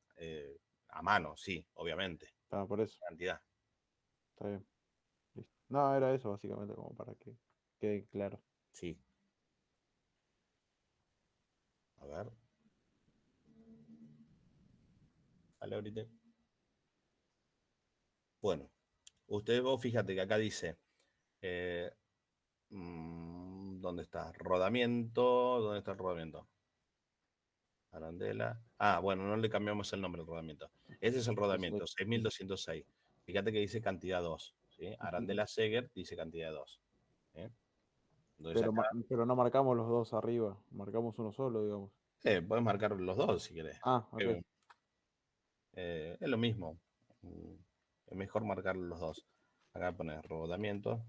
a mano, sí, obviamente, Ah, por eso, cantidad. está bien. Listo. No, era eso básicamente, como para que quede claro. Sí. A ver. Vale, ahorita. Bueno, ustedes vos fíjate que acá dice, ¿dónde está? Rodamiento, ¿dónde está el rodamiento? Arandela. Ah, bueno, no le cambiamos el nombre al rodamiento. Ese es el rodamiento, 6206. Fíjate que dice cantidad 2. ¿Sí? Arandela Seger dice cantidad 2. ¿Sí? Entonces acá Pero no marcamos los dos arriba, marcamos uno solo, digamos. puedes marcar los dos si querés. Ah, ok. Es lo mismo. Es mejor marcar los dos. Acá pones rodamiento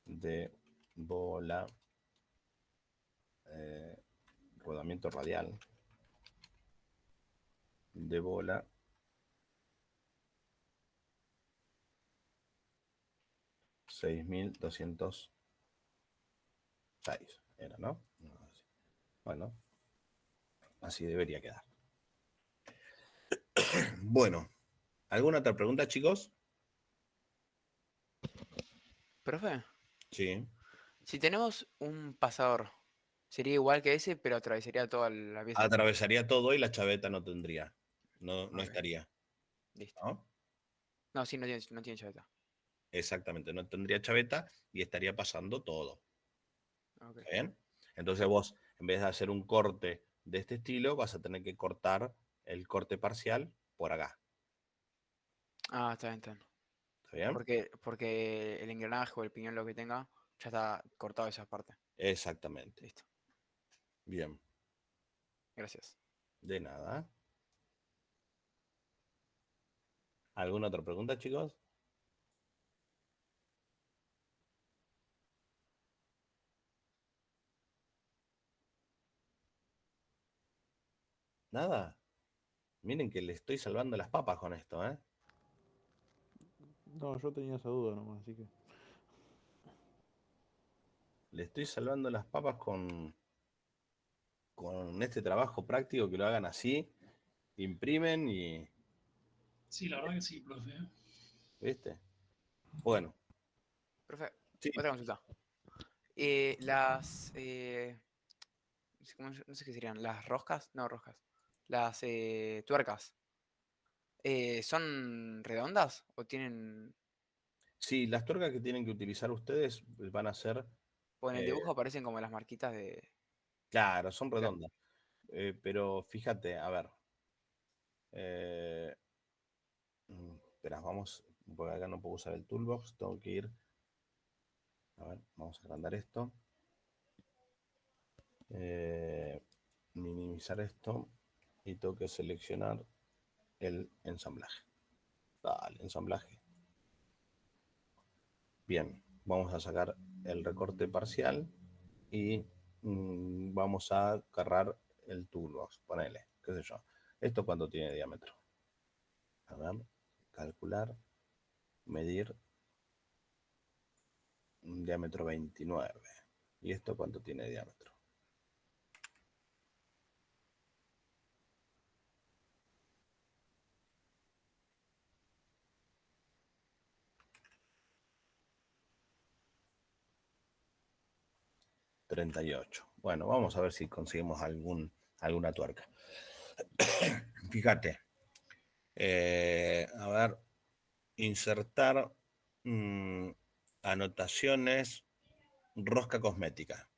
de bola, rodamiento radial de bola 6206 era, ¿no? Bueno, así debería quedar. Bueno, ¿alguna otra pregunta, chicos? Profe, Sí. si tenemos un pasador, sería igual que ese, pero atravesaría toda la pieza. Atravesaría todo y la chaveta no tendría. No, no Ok, estaría. listo. ¿No? No, sí, no tiene chaveta. Exactamente, no tendría chaveta y estaría pasando todo. Ok. ¿Está bien? Entonces vos, en vez de hacer un corte de este estilo, vas a tener que cortar el corte parcial por acá. Ah, está bien, está bien. ¿Está bien? Porque el engranaje o el piñón, lo que tenga, ya está cortado esa parte. Exactamente. Listo. Bien. Gracias. De nada. ¿Alguna otra pregunta, chicos? Nada. Miren que le estoy salvando las papas con esto, ¿eh? No, yo tenía esa duda nomás, así que. Le estoy salvando las papas con este trabajo práctico que lo hagan así. Imprimen y... Sí, la verdad que sí, profe. ¿Viste? Bueno. Profe, Sí. otra consulta. Las. No sé qué serían. ¿Las roscas? No, roscas. Las tuercas. ¿Son redondas o tienen? Sí, las tuercas que tienen que utilizar ustedes van a ser... O en el eh, dibujo aparecen como las marquitas de. claro, son Claro. redondas. Pero fíjate, a ver. Espera, vamos, porque acá no puedo usar el toolbox, tengo que ir. A ver, vamos a agrandar esto. Minimizar esto y tengo que seleccionar el ensamblaje. Dale, ensamblaje. Bien, vamos a sacar el recorte parcial y vamos a agarrar el toolbox, ponele, qué sé yo. ¿Esto cuánto tiene de diámetro? A ver, calcular, medir, un diámetro 29. ¿Y esto cuánto tiene de diámetro? $38. Bueno, vamos a ver si conseguimos alguna tuerca. Fíjate. A ver, insertar anotaciones, rosca cosmética.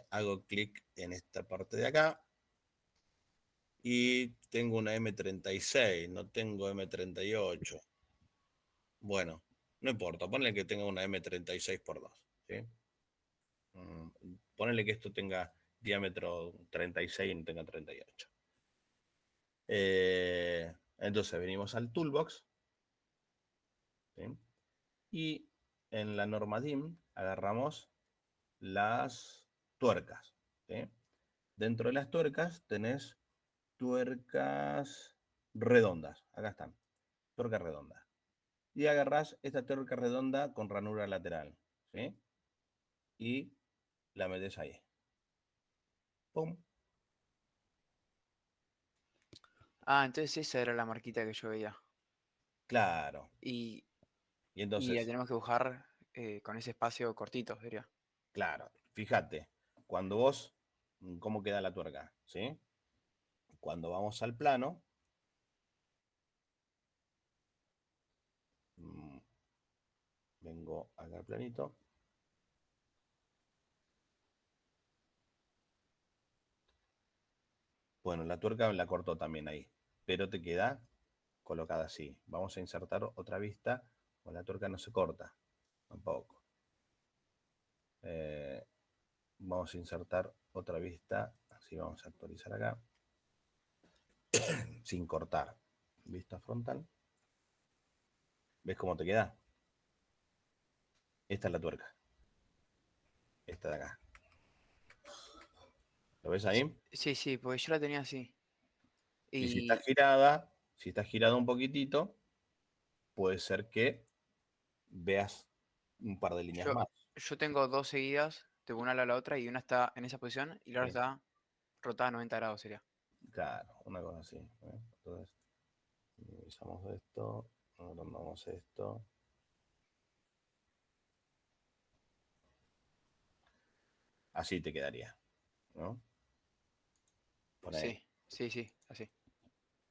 Hago clic en esta parte de acá y tengo una M36, no tengo M38. Bueno, no importa, ponle que tenga una M36 por 2. ¿Sí? Ponle que esto tenga diámetro 36 y no tenga 38. Entonces venimos al toolbox, ¿sí? Y en la norma DIM agarramos las tuercas, ¿sí? Dentro de las tuercas tenés tuercas redondas, acá están, tuercas redondas. Y agarrás esta tuerca redonda con ranura lateral, ¿sí? Y la metes ahí. ¡Pum! Ah, entonces esa era la marquita que yo veía. Claro. Y, Y y la entonces, tenemos que dibujar con ese espacio cortito, diría. claro, fíjate, cuando vos, ¿cómo queda la tuerca? ¿Sí? Cuando vamos al plano, vengo acá al planito. Bueno, la tuerca la cortó también ahí, pero te queda colocada así. Vamos a insertar otra vista, o la tuerca no se corta, tampoco. Vamos a insertar otra vista, así vamos a actualizar acá, sin cortar. Vista frontal. ¿Ves cómo te queda? Esta es la tuerca. Esta de acá. ¿Lo ves ahí? Sí, sí, porque yo la tenía así. Y si está Y girada, si está girada un poquitito, puede ser que veas un par de líneas yo, más. yo tengo dos seguidas, de una a la otra, y una está en esa posición y la otra Sí, está rotada a 90 grados, sería. claro, una cosa así. Entonces, revisamos esto, agrandamos esto. Así te quedaría, ¿no? Por ahí. Sí, sí, sí, así.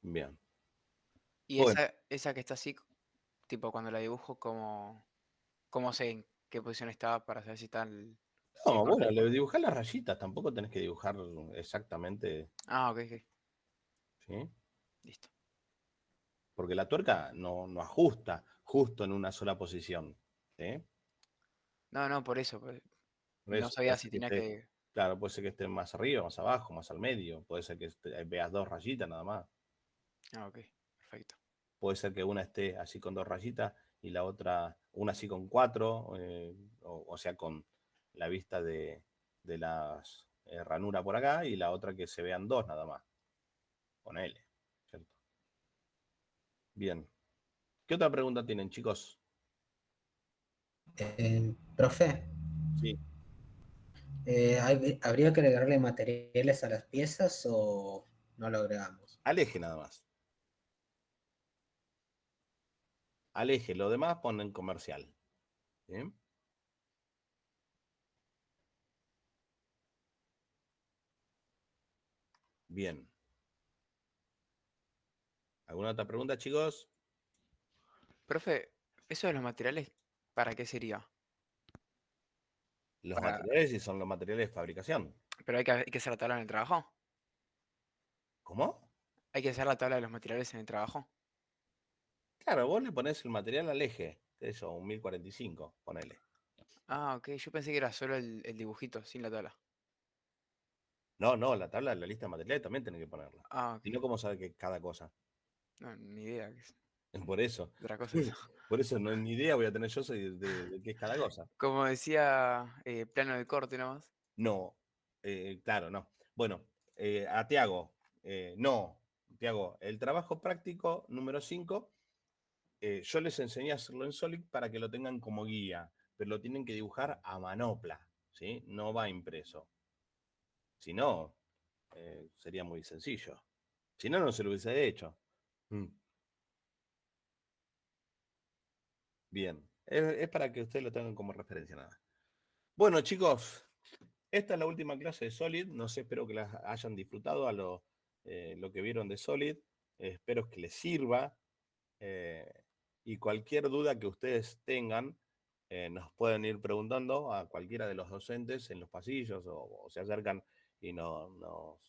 Bien. Y Bueno, esa que está así, tipo cuando la dibujo, ¿cómo sé en qué posición está para saber si está bien no, bueno, cortito? le dibujás las rayitas, tampoco tenés que dibujar exactamente, Ah, ok, ok, ¿sí? listo. Porque la tuerca no ajusta justo en una sola posición, ¿sí? No, no, por eso, pues, Por no eso, puede sabía si ser que tenía esté, que... claro, puede ser que esté más arriba, más abajo, más al medio, puede ser que veas dos rayitas nada más. Ah, ok, perfecto. Puede ser que una esté así con dos rayitas y la otra, una así con cuatro, o sea, con la vista de las ranuras por acá y la otra que se vean dos nada más. Ponele, ¿cierto? Bien. ¿Qué otra pregunta tienen, chicos? Profe, Sí, ¿habría que agregarle materiales a las piezas o no lo agregamos? al eje nada más. Al eje, lo demás ponen comercial. ¿Sí? Bien. ¿Alguna otra pregunta, chicos? Profe, ¿eso de los materiales, para qué sería? Los Para... materiales y son los materiales de fabricación. Pero hay que hacer la tabla en el trabajo. ¿Cómo? Hay que hacer la tabla de los materiales en el trabajo. Claro, vos le pones el material al eje. Eso, un 1045, ponele. Ah, ok, yo pensé que era solo el dibujito, sin la tabla. No, la tabla de la lista de materiales también tenés que ponerla. Ah, ok. Si no, ¿cómo sabe que cada cosa? No, ni idea que es Por eso. otra cosa eso. Por eso no ni idea voy a tener yo de qué es cada cosa. Como decía, plano de corte nomás. No, claro, no. Bueno, a Tiago, no, Tiago, el trabajo práctico número 5, yo les enseñé a hacerlo en Solid para que lo tengan como guía, pero lo tienen que dibujar a manopla, ¿sí? No va impreso. Si no, sería muy sencillo. Si no, no se lo hubiese hecho. Bien, es para que ustedes lo tengan como referencia nada. Bueno, chicos, esta es la última clase de Solid. No sé, espero que las hayan disfrutado a lo que vieron de Solid. Espero que les sirva. Y cualquier duda que ustedes tengan, nos pueden ir preguntando a cualquiera de los docentes en los pasillos o se acercan y nos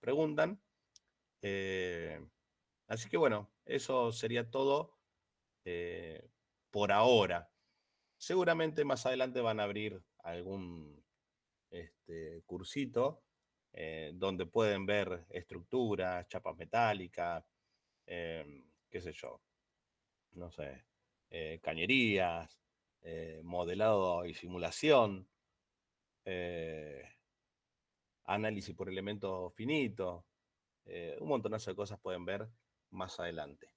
preguntan. Así que bueno, eso sería todo por ahora. Seguramente más adelante van a abrir algún cursito donde pueden ver estructuras, chapas metálicas, qué sé yo, no sé, cañerías, modelado y simulación, análisis por elementos finitos, un montonazo de cosas pueden ver más adelante.